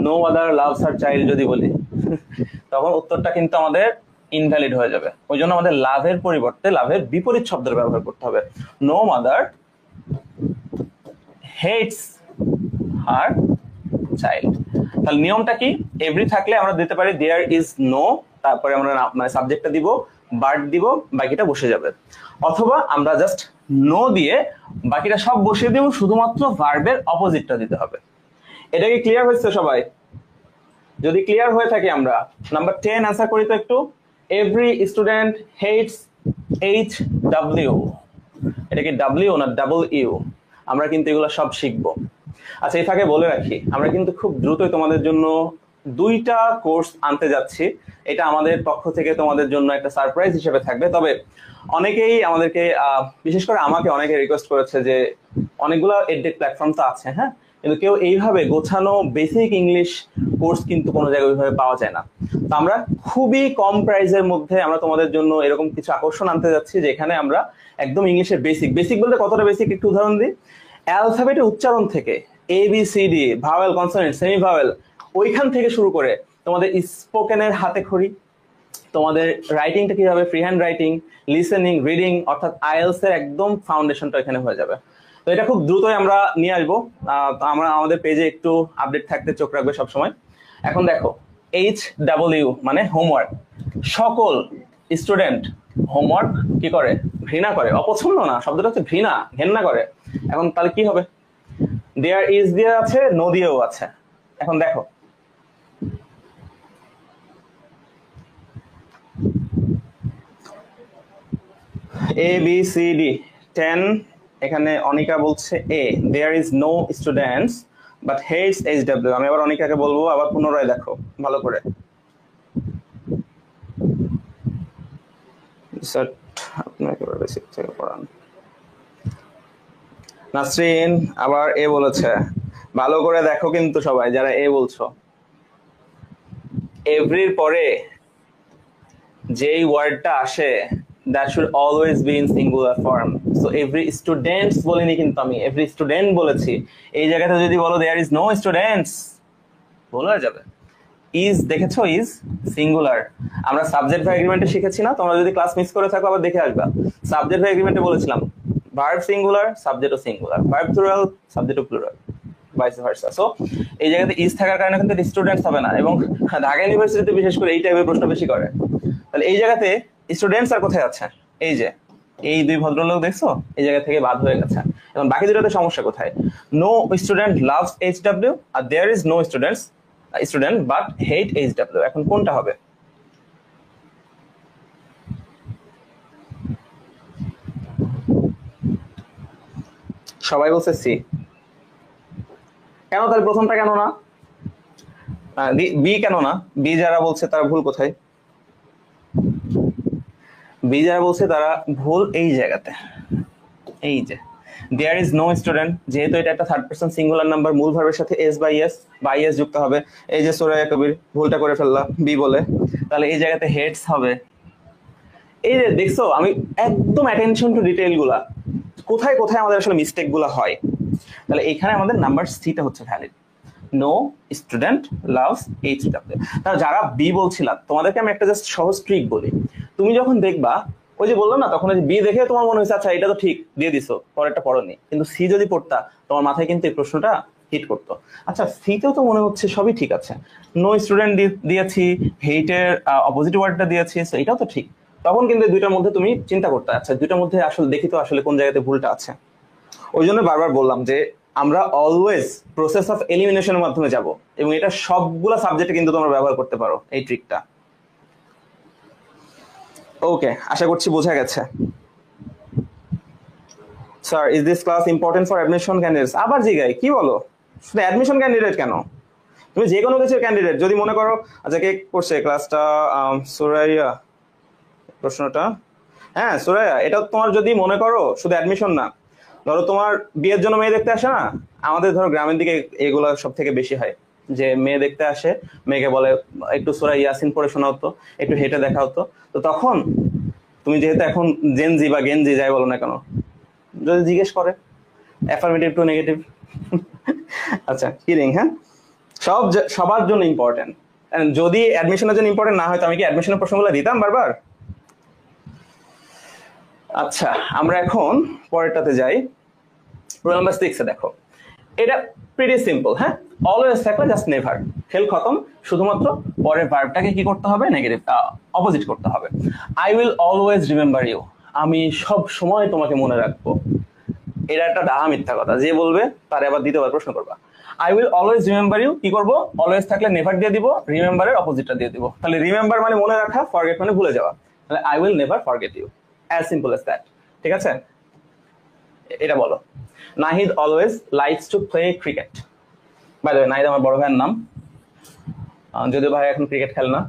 No mother loves her child যদি বলি তখন উত্তরটা কিন্তু আমাদের ইনভ্যালিড হয়ে যাবে। ওই জন্য আমাদের লাভের পরিবর্তে লাভের বিপরীত শব্দের ব্যবহার করতে হবে। No mother hates her child. তাহলে নিয়মটা কি, এভরি থাকলে আমরা দিতে পারি দেয়ার ইজ নো, তারপরে আমরা মানে সাবজেক্টটা দিব, বাট দিব, বাকিটা বসে যাবে। অথবা আমরা জাস্ট নো দিয়ে বাকিটা সব বসিয়ে দিব, শুধুমাত্র ভার্বের অপোজিটটা দিতে হবে। এটা কি ক্লিয়ার হয়েছে সবাই? যদি ক্লিয়ার হয়ে থাকে আমরা নাম্বার 10 অ্যান্সার করি তো একটু। Every student hates H W, এটা কি ডাব্লিউ না ডাবল ইউ? আমরা কিন্তু এগুলো সব শিখবো। আচ্ছা, এই ফাঁকে বলে রাখি আমরা কিন্তু খুব দ্রুতই তোমাদের জন্য 2টা কোর্স আনতে যাচ্ছি। এটা আমাদের পক্ষ থেকে তোমাদের জন্য একটা সারপ্রাইজ হিসেবে থাকবে। তবে অনেকেই আমাদেরকে বিশেষ করে আমাকে অনেকে রিকোয়েস্ট করেছে যে অনেকগুলো এডটেক প্ল্যাটফর্ম তো আছে, হ্যাঁ, কিন্তু কেউ এইভাবে গোছানো বেসিক ইংলিশ কোর্স কিন্তু কোনো জায়গায় ওইভাবে পাওয়া যায় না। তো আমরা খুবই কম প্রাইসের মধ্যে আমরা তোমাদের জন্য এরকম কিছু আকর্ষণ আনতে যাচ্ছি, যেখানে আমরা একদম ইংলিশের বেসিক বলতে কতটা বেসিক একটু উদাহরণ দিই। অ্যালফাবেটের উচ্চারণ থেকে ABCD, vowel, consonant, semi vowel, ওইখান থেকে শুরু করে তোমাদের স্পোকেনের হাতে খড়ি, তোমাদের রাইটিংটা কিভাবে, free hand writing, listening, reading, অর্থাৎ আইএলস এর একদম ফাউন্ডেশনটা এখানে হয়ে যাবে। তো এটা খুব দ্রুতই আমরা নিয়ে আসবো। আমরা আমাদের পেজে একটু আপডেট থাকতে চোখ রাখবে সবসময়। এখন দেখো HW মানে হোমওয়ার্ক। সকল স্টুডেন্ট হোমওয়ার্ক কি করে, ঘৃণা করে, অপছন্দ না, শব্দটা হচ্ছে ঘেন্না করে। এখন তাহলে কি হবে, দেয়ার ইজ দিয়ে আছে, নো দিয়েও আছে। এখন দেখো এ বি সি ডি 10, এখানে অনিকা বলছে A, there is no students but hates HW. আমি আবার অনিকাকে বলবো, আবার পুনরায় দেখো ভালো করে। আপনাকে বেসিক থেকে পড়ান। নাসরিন আবার এ বলেছে, ভালো করে দেখো কিন্তু সবাই যারা এ বলছো। এভরির পরে যেই ওয়ার্ডটা আসে that should always be in singular form. So every students বলিনি কিন্তু আমি, every student বলেছি। এই জায়গাতে যদি বলো there is no students, ভুল হয়ে যাবে। is দেখেছো, is সিঙ্গুলার। আমরা সাবজেক্ট ভার্ব এগ্রিমেন্টে শিখেছি না, তোমরা যদি ক্লাস মিস করে থাকো আবার দেখে আসবা। সাবজেক্ট ভার্ব এগ্রিমেন্টে বলেছিলাম ভার্ব সিঙ্গুলার, সাবজেক্টও সিঙ্গুলার, ভার্ব প্লুরাল, সাবজেক্টও প্লুরাল, ভাইস ভার্সা। সো এই জায়গাতে ইজ থাকার কারণে কিন্তু স্টুডেন্টস হবে না, এবং ঢাকা ইউনিভার্সিটিতে বিশেষ করে এই টাইপের প্রশ্ন বেশি করে। তাহলে এই জায়গাতে স্টুডেন্টস আর কোথায় আছে, এই যে এই দুই ভদ্রলোক দেখছো, এই জায়গা থেকে বাদ হয়ে গেছে। এখন বাকি দুটোতে সমস্যা কোথায়? নো স্টুডেন্ট লাভস এইচডব্লিউ আর there is no student but hate HW. এখন কোনটা হবে? সবাই বলছে সি। কেন তাহলে প্রথমটা কেন না? বি কেন না? বি যারা বলছে তারা ভুল কোথায়? বি যারা বলছে তারা ভুল এই জায়গাতে, এই যে দেয়ার ইজ নো স্টুডেন্ট, যেহেতু এটা একটা থার্ড পারসন সিঙ্গুলার নাম্বার, মূল ভার্বের সাথে এস বাই এস যুক্ত হবে। এই যে সুরাইয়া কবির ভুলটা করে ফেললা বি বলে, তাহলে এই জায়গাতে হেডস হবে। এই যে দেখছো, আমি একদম অ্যাটেনশন টু ডিটেইল গুলা, কোথায় কোথায় আমাদের আসলে মিস্টেক গুলা হয়। তাহলে এখানে আমাদের নাম্বার সিটা হচ্ছে valid, no student loves HW. তাহলে যারা বি বলছিলাম, তোমাদেরকে আমি একটা জাস্ট সহজ ট্রিক বলি। তুমি যখন দেখবা, ওই যে বললাম না, তখন বি দেখে তোমার মনে হয়েছে আচ্ছা এটা তো ঠিক দিয়ে দিছো, পরেরটা পড়োনি, কিন্তু সি যদি পড়তা তোমার মাথায় কিন্তু এই প্রশ্নটা হিট করতো। আচ্ছা সিতেও তো মনে হচ্ছে সবই ঠিক আছে, নো স্টুডেন্ট দিয়েছি, হেইটের অপোজিট ওয়ার্ডটা দিয়েছি, সো এটাও তো ঠিক। তখন কিন্তু দুইটার মধ্যে তুমি চিন্তা করতে, আচ্ছা দুইটার মধ্যে আসলে দেখি তো আসলে কোন জায়গাতে ভুলটা আছে। ওই জন্য বারবার বললাম যে আমরা অলওয়েজ প্রসেস অফ এলিমিনেশনের মাধ্যমে যাব, এবং এটা সবগুলা সাবজেক্টে কিন্তু তোমরা ব্যবহার করতে পারো এই ট্রিকটা। ওকে, আশা করছি বোঝা গেছে। Sir is this class important for admission candidates? আবার জিগাই, কি বলো? শুধু অ্যাডমিশন ক্যান্ডিডেট কেন, তুমি যে কোনো কিছুর ক্যান্ডিডেট যদি মনে করো। আচ্ছা কে করছে ক্লাসটা? সুরাইয়া প্রশ্নটা, হ্যাঁ সুরাইয়া, এটা তোমার যদি মনে করো শুধু অ্যাডমিশন না, ধরো তোমার বিয়ের জন্য মেয়ে দেখতে আসে না, আমাদের ধরো গ্রামের দিকে এগুলো সব থেকে বেশি হয়, যে মেয়ে দেখতে আসে, মেয়েকে বলে একটু সূরা ইয়াসিন পড়ে শোনা হতো, একটু হেঁটে দেখা হতো। তো তখন তুমি যেহেতু এখন জেনজি বা গেনজি যাই বলো না কেন, যদি জিজ্ঞেস করে অ্যাফার্মেটিভ টু নেগেটিভ, আচ্ছা কিডিং, হ্যাঁ সবার জন্য ইম্পর্টেন্ট। যদি অ্যাডমিশনের জন্য ইম্পর্টেন্ট না হয় তো আমি কি অ্যাডমিশনের প্রশ্নগুলো দিতাম বারবার? আচ্ছা আমরা এখন পরেরটাতে যাই। রোল নাম্বার 6 এ দেখো, এটা প্রিটি সিম্পল। হ্যাঁ, অলওয়েজ থাকলে জাস্ট নেভার, খেল খতম। শুধুমাত্র পরের ভার্বটাকে কি করতে হবে? নেগেটিভ অপোজিট করতে হবে। I will always remember you, আমি সব সময় তোমাকে মনে রাখবো। এটা একটা ডাহা মিথ্যা কথা, যে বলবে তারে আবার দ্বিতীয়বার প্রশ্ন করবা। I will always remember you, কি করবো? অলওয়েজ থাকলে নেভার দিয়ে দিব, রিমেম্বারের অপোজিটটা দিয়ে দিব। তাহলে রিমেম্বার মানে মনে রাখা, ফরগেট মানে ভুলে যাওয়া। তাহলে I will never forget you, as simple as that. ঠিক আছে, এটা বলো। Nahid always likes to play cricket. By the way Nahid আমার বড় ভাইয়ের নাম, যদিও ভাই এখন ক্রিকেট খেলে না।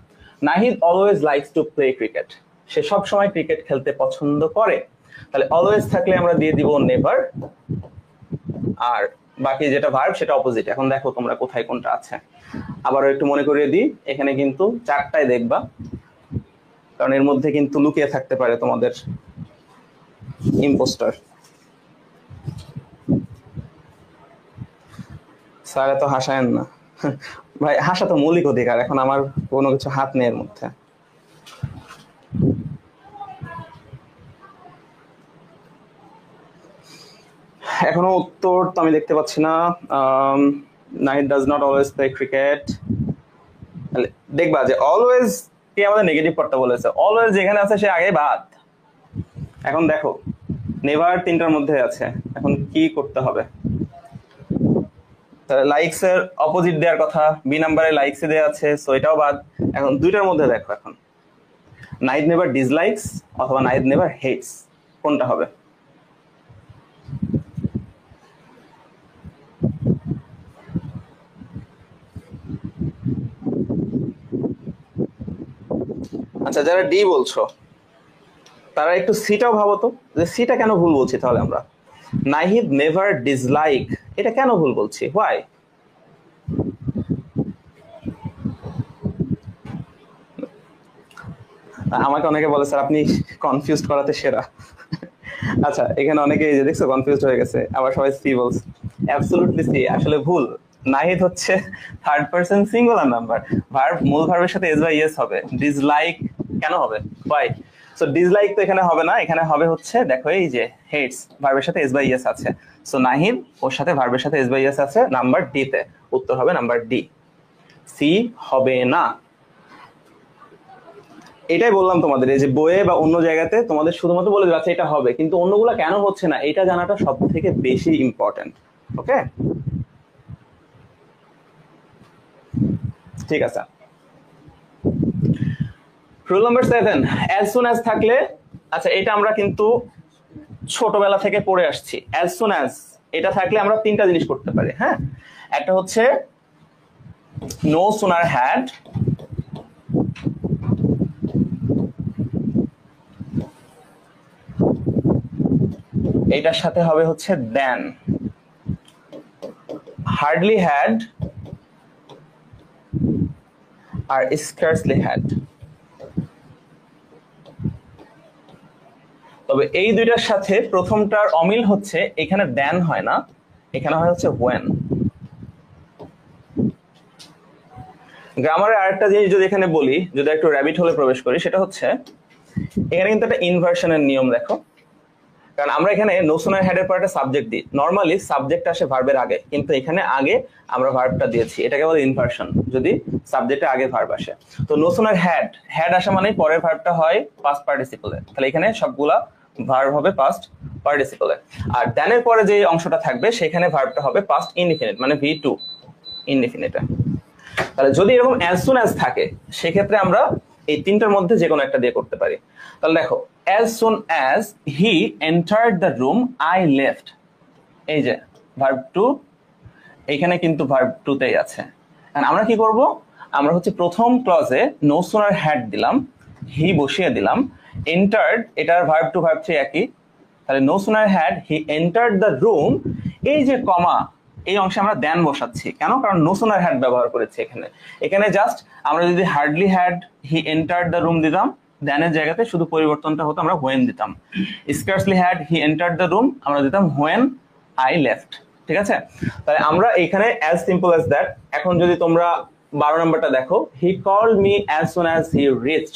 Nahid always likes to play cricket, সে সব সময় ক্রিকেট খেলতে পছন্দ করে। তাহলে অলওয়েজ থাকলে আমরা দিয়ে দিব নেভার, আর বাকি যেটা ভার্ব সেটা অপোজিট। এখন দেখো তোমরা কোথায় কোনটা আছে, আবারও একটু মনে করিয়ে দিই। এখানে কিন্তু চারটায় দেখবা, কারণ এর মধ্যে কিন্তু লুকিয়ে থাকতে পারে তোমাদের ইম্পোস্টার। স্যার এত হাসায়েন না ভাই, হাসা তো মৌলিক অধিকার, এখন আমার কোনো কিছু হাত নেই এর মধ্যে। এখনো উত্তর তো আমি দেখতে পাচ্ছি না। Nahid does not always play cricket. দেখবা যে অলওয়েজ কি আমাদের নেগেটিভ পার্টটা বলেছে, অলওয়েজ যেখানে আছে সে আগে বাদ। এখন দেখো নেভার তিনটার মধ্যে আছে, এখন কি করতে হবে? লাইকস এর অপোজিট দেওয়ার কথা, বি নাম্বারে লাইকস এ দেওয়া আছে, সো এটাও বাদ। এখন দুইটার মধ্যে দেখো, এখন নাহিদ নেভার ডিসলাইকস অথবা নাহিদ নেভার হেটস, কোনটা হবে? আচ্ছা, যারা ডি বলছো তারা একটু সিটাও ভাবো তো, যে সিটা কেন ভুল বলছি তাহলে আমরা। নাহিদ নেভার ডিসলাইক, এটা কেন ভুল বলছি? হোয়াই? আমাকে অনেকে বলে স্যার আপনি কনফিউজ করাতে সেরা। আচ্ছা, এখানে অনেকে এই যে দেখছো কনফিউজ হয়ে গেছে, আবার সবাই সি বলছে। অ্যাবসলিউটলি সি, আসলে ভুল। নাহিদ হচ্ছে third person singular number, verb মূল ভার্বের সাথে এস বাই এস হবে। ডিসলাইক কেন হবে? হোয়াই? সো ডিসলাইক তো এখানে হবে না, এখানে হবে হচ্ছে দেখো এই যে হেটস, ভার্বের সাথে এস বাই এস আছে। সো নাহিদ ওর সাথে ভার্বের সাথে এস বাই এস আছে নাম্বার ডি তে, উত্তর হবে নাম্বার ডি, সি হবে না। এটাই বললাম তোমাদের, এই যে বইয়ে বা অন্য জায়গাতে তোমাদের শুধুমাত্র বলে যাচ্ছে এটা হবে, কিন্তু অন্যগুলা কেন হচ্ছে না এটা জানাটা সব থেকে বেশি ইম্পর্টেন্ট। ওকে, ঠিক আছে। Rule number 7, as soon as থাকলে, আচ্ছা এটা আমরা কিন্তু ছোটবেলা থেকে পড়ে আসছি। অ্যাজ সুন অ্যাজ এটা থাকলে আমরা তিনটা জিনিস করতে পারি। হ্যাঁ, একটা হচ্ছে নো সুনার হ্যাড, এটার সাথে হবে হচ্ছে দেন, হার্ডলি হ্যাড আর স্কার্সলি হ্যাড। তবে এই দুইটার সাথে প্রথমটার অমিল হচ্ছে এখানে দেন হয় না, এখানে হয় হচ্ছে ওয়েন। গ্রামারের আরেকটা জিনিস যদি এখানে বলি, যদি একটু র্যাবিট হলে প্রবেশ করি, সেটা হচ্ছে এখানে কিন্তু একটা ইনভার্সনের নিয়ম দেখো। কারণ আমরা এখানে নো সুনার হ্যাডের পর একটা সাবজেক্ট দিই, নর্মালি সাবজেক্ট আসে ভার্বের আগে, কিন্তু এখানে আগে আমরা ভার্বটা দিয়েছি, এটাকে বলে ইনভার্সন, যদি সাবজেক্টের আগে ভার্ব আসে। তো নো সুনার হ্যাড, হ্যাড আসা মানে পরের ভার্বটা হয় পাস্ট পার্টিসিপলে, তাহলে এখানে সবগুলা ভার্ব হবে পাস্ট পার্টিসিপলে। আর দেনের পরে যে অংশটা থাকবে সেখানে ভার্বটা হবে পাস্ট ইনডিফিনিট, মানে V2 ইনডিফিনিটে। তাহলে যদি এরকম অ্যাজ সুন অ্যাজ থাকে সেক্ষেত্রে আমরা এই তিনটার মধ্যে যে কোনো একটা দিয়ে করতে পারি। তাহলে দেখো, as soon as he entered the room I left, এই যে ভার্ব টু, এইখানে কিন্তু ভার্ব টু তেই আছে। আমরা কি করব, আমরা হচ্ছে প্রথম ক্লজে নো সুনার হ্যাড দিলাম, হি বসিয়ে দিলাম, এন্টার্ড এটার ভার্ব টু ভার্ব থ্রি একই, তাহলে no sooner had he entered the room, এই যে কমা এই অংশে আমরা দেন বসাচ্ছি কেন, কারণ নো সুনার হ্যাড ব্যবহার করেছি এখানে। এখানে জাস্ট আমরা যদি hardly had he entered the room দিতাম, দেনের জায়গাতে শুধু পরিবর্তনটা হতো আমরা হোয়েন দিতাম। Scarcely had he entered the room, আমরা দিতাম হোয়েন আই লেফট। ঠিক আছে, তাহলে আমরা এখানে অ্যাজ সিম্পল অ্যাজ দ্যাট। এখন যদি তোমরা 12 নম্বরটা দেখো, he called me as soon as he reached,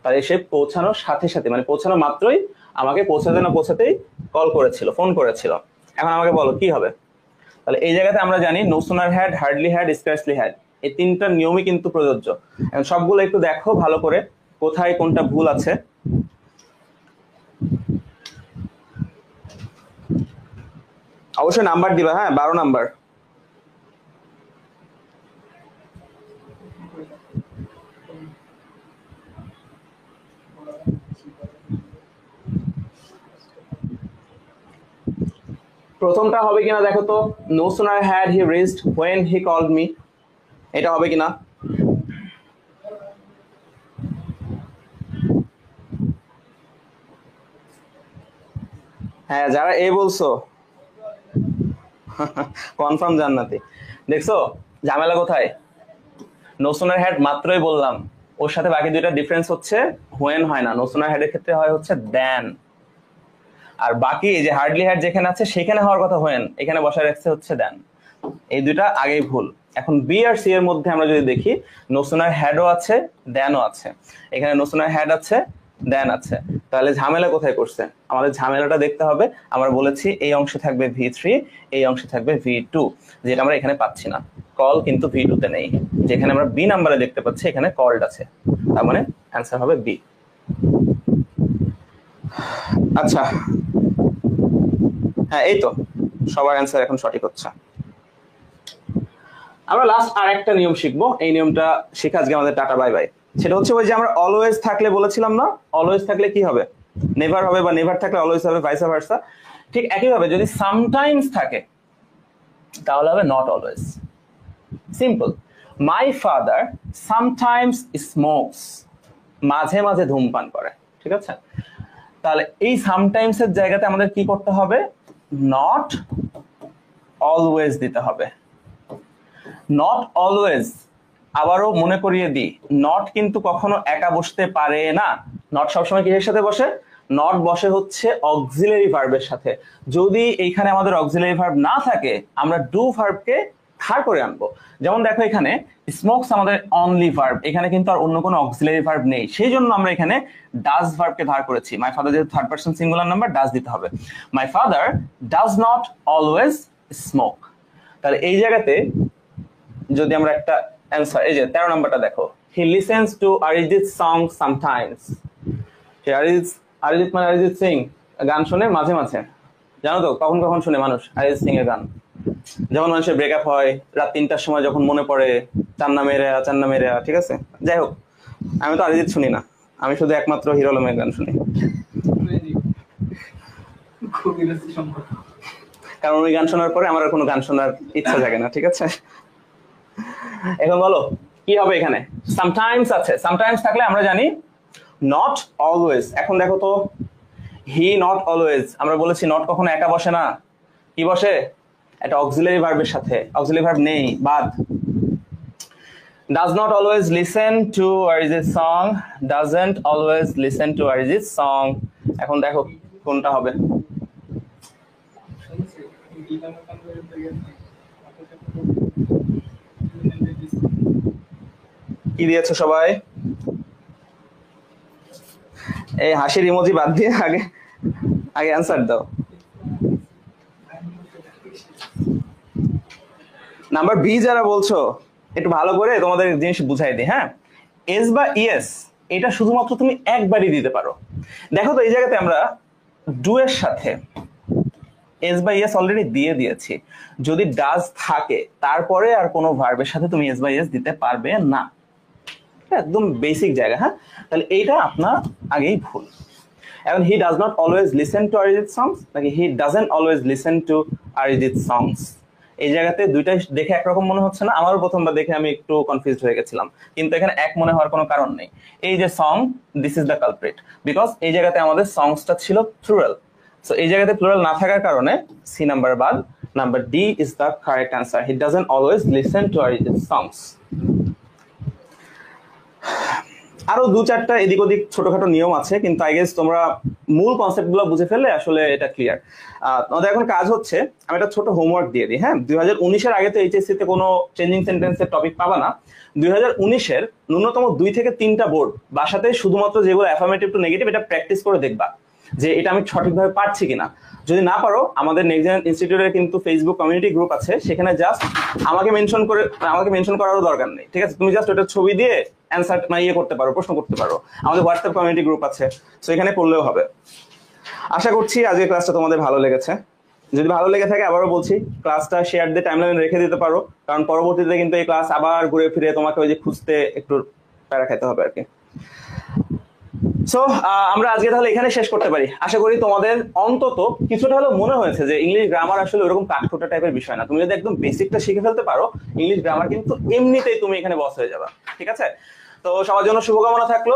তাহলে সে পৌঁছানোর সাথে সাথে, মানে পৌঁছানো মাত্রই আমাকে পৌঁছাতে না পৌঁছাতেই কল করেছিল, ফোন করেছিল। এখন আমাকে বলো কি হবে? তাহলে এই জায়গাতে আমরা জানি no sooner had, hardly had, scarcely had, এই তিনটা নিয়মই কিন্তু প্রযোজ্য। এখন সবগুলো একটু দেখো ভালো করে কোথায় কোনটা ভুল আছে। অবশ্যই নাম্বার দিবা, হ্যাঁ 12 নাম্বার। প্রথমটা হবে কিনা দেখো তো, no sooner had he reached when he called me, এটা হবে কিনা? হ্যাঁ, যারা এ বলছো কনফার্ম জান্নাতি। দেখছো ঝামেলা কোথায়? নো সুনার হ্যাড মাত্রই বললাম, ওর সাথে বাকি দুইটা ডিফারেন্স হচ্ছে হোয়েন হয় না, নো সুনার হ্যাডের ক্ষেত্রে হয় হচ্ছে দেন। আর বাকি এই যে হার্ডলি হ্যাড যেখানে আছে সেখানে হওয়ার কথা হোয়েন, এখানে বসায় রাখছে হচ্ছে দেন। এই দুইটা আগেই ভুল। এখন বি আর সি এর মধ্যে আমরা যদি দেখি, নো সুনার হ্যাডও আছে দেনও আছে, এখানে নো সুনার হ্যাড আছে দেন আছে, তাহলে ঝামেলা কোথায় করছে? আমাদের ঝামেলাটা দেখতে হবে। আমরা বলেছি এই অংশে থাকবে V3, এই অংশে থাকবে V2, যেটা আমরা এখানে পাচ্ছি না। কল কিন্তু V2 তে নেই, যেখানে আমরা বি নাম্বারে দেখতে পাচ্ছি এখানে কলড আছে, তার মানে অ্যান্সার হবে বি। আচ্ছা, হ্যাঁ এই তো সবার অ্যান্সার এখন সঠিক হচ্ছে। আমরা লাস্ট আর একটা নিয়ম শিখবো, এই নিয়মটা শিখে আজকে আমাদের টাটা বাই বাই। সেটা হচ্ছে ওই যে আমরা অলওয়েজ থাকলে বলেছিলাম না, অলওয়েজ থাকলে কি হবে? নেভার হবে বা নেভার থাকলে অলওয়েজ হবে, ভাইস ভার্সা। ঠিক একইভাবে যদি সামটাইমস থাকে তাহলে হবে not always. Simple. My father sometimes smokes, মাঝে মাঝে ধূমপান করে। ঠিক আছে, তাহলে এই সামটাইমস এর জায়গাতে আমাদের কি করতে হবে? নট অলওয়েজ দিতে হবে। নট অলওয়েজ, আবারও মনে করিয়ে দিই, নট কিন্তু কখনো একা বসতে পারে না। নট সবসময় কিসের সাথে বসে? নট বসে হচ্ছে অক্সিলারি ভার্বের সাথে। যদি এইখানে আমাদের অক্সিলারি ভার্ব না থাকে আমরা ডু ভার্বকে ধার করে আনবো। যেমন দেখো এখানে স্মোকস আমাদের অনলি ভার্ব, এখানে কিন্তু আর অন্য কোনো অক্সিলারি ভার্ব নেই, সেই জন্য আমরা এখানে ডাজ ভার্বকে ধার করেছি। মাই ফাদার যেহেতু third person singular number, does দিতে হবে। My father does not always smoke. তাহলে এই জায়গাতে যদি আমরা একটা অ্যান্সার, এই যে 13 নাম্বারটা দেখো, he listens to Arijit song sometimes. Arijit মানে অরিজিৎ সিং, গান শুনে মাঝে মাঝে। জানো তো কখন কখন শুনে মানুষ অরিজিৎ সিং এর গান? যখন মানুষের ব্রেকআপ হয়, রাত 3টার সময় যখন মনে পড়ে চান্না মেরে। ঠিক আছে, যাই হোক, আমি তো অরিজিৎ শুনি না, আমি শুধু একমাত্র হিরো আলমের গান শুনি, কারণ ওই গান শোনার পরে আমার আর কোনো গান শোনার ইচ্ছা জাগে না। ঠিক আছে, এখন বলো কি হবে? এখানে সামটাইমস আছে, সামটাইমস থাকলে আমরা জানি নট অলওয়েজ। এখন দেখো তো, হি নট অলওয়েজ, আমরা বলেছি নট কখনো একা বসে না, কি বসে? একটা অক্সিলারি ভার্বের সাথে। অক্সিলারি ভার্ব নেই, বাদ। does not always listen to Arijit song, doesn't always listen to Arijit song। এখন দেখো কোনটা হবে? কি দিয়েছো সবাই? এই হাসির ইমোজি বাদ দিয়ে আগে অ্যান্সার দাও। নাম্বার বি যারা বলছো, একটু ভালো করে তোমাদের জিনিস বুঝাই দিই। হ্যাঁ, এস বা ইয়েস এটা শুধুমাত্র তুমি একবারই দিতে পারো। দেখো তো এই জায়গাতে আমরা ডু এর সাথে এস বা ইয়েস অলরেডি দিয়ে দিয়েছি। যদি ডাজ থাকে তারপরে আর কোনো ভার্বের সাথে তুমি এস বা ইয়েস দিতে পারবে না, একদম বেসিক জায়গা। হ্যাঁ, তাহলে এইটা আপনার আগেই ভুল। এখন he does not always listen to Arijit songs নাকি he doesn't always listen to Arijit songs? এই জায়গাতে দুইটাই দেখে একরকম মনে হচ্ছে না? আমারও প্রথমবার দেখে আমি একটু কনফিউজড হয়ে গেছিলাম, কিন্তু এখানে এক মনে হওয়ার কোনো কারণ নেই। এই যে song, this is the culprit, because এই জায়গাতে আমাদের সংসটা ছিল প্লুরাল। সো এই জায়গাতে প্লুরাল না থাকার কারণে সি নাম্বার বাদ, number D is the correct answer. He doesn't always listen to Arijit songs. আরো দু চারটা এদিক ওদিক ছোটখাটো নিয়ম আছে, কিন্তু আই গেস তোমরা মূল কনসেপ্ট গুলো বুঝে ফেললে আসলে এটা ক্লিয়ার। আমাদের এখন কাজ হচ্ছে, আমি একটা ছোট হোমওয়ার্ক দিয়ে দিই। হ্যাঁ, 2019-এর আগে তো এইচএসসি তে কোনো চেঞ্জিং সেন্টেন্সের টপিক পাবা না। 2019-এর ন্যূনতম 2 থেকে 3টা বোর্ড বাসাতে শুধুমাত্র যেগুলো অ্যাফার্মেটিভ টু নেগেটিভ এটা প্র্যাকটিস করে দেখবা যে এটা আমি সঠিকভাবে পারছি কিনা। যদি না পারো, আমাদের নেক্সট জেন ইনস্টিটিউটের কিন্তু ফেসবুক কমিউনিটি গ্রুপ আছে, সেখানে জাস্ট আমাকে মেনশন করারও দরকার নেই। ঠিক আছে, তুমি জাস্ট ওটা ছবি দিয়ে অ্যান্সার ইয়ে করতে পারো, প্রশ্ন করতে পারো। আমাদের হোয়াটসঅ্যাপ কমিউনিটি গ্রুপ আছে, সো এখানে করলেও হবে। আশা করছি আজকের ক্লাসটা তোমাদের ভালো লেগেছে। যদি ভালো লেগে থাকে আবারও বলছি, ক্লাসটা শেয়ার দিয়ে টাইমলাইনে রেখে দিতে পারো, কারণ পরবর্তীতে কিন্তু এই ক্লাস আবার ঘুরে ফিরে তোমাকে ওই যে খুঁজতে একটু প্যারা খেতে হবে আর কি। সো আমরা আজকে তাহলে এখানে শেষ করতে পারি। আশা করি তোমাদের অন্তত কিছুটা হলেও মনে হয়েছে যে ইংলিশ গ্রামার আসলে ওরকম কাঠখোট্টা টাইপের বিষয় না। তুমি যদি একদম বেসিকটা শিখে ফেলতে পারো, ইংলিশ গ্রামার কিন্তু এমনিতেই তুমি এখানে বস হয়ে যাবে। ঠিক আছে, তো সবার জন্য শুভকামনা থাকলো।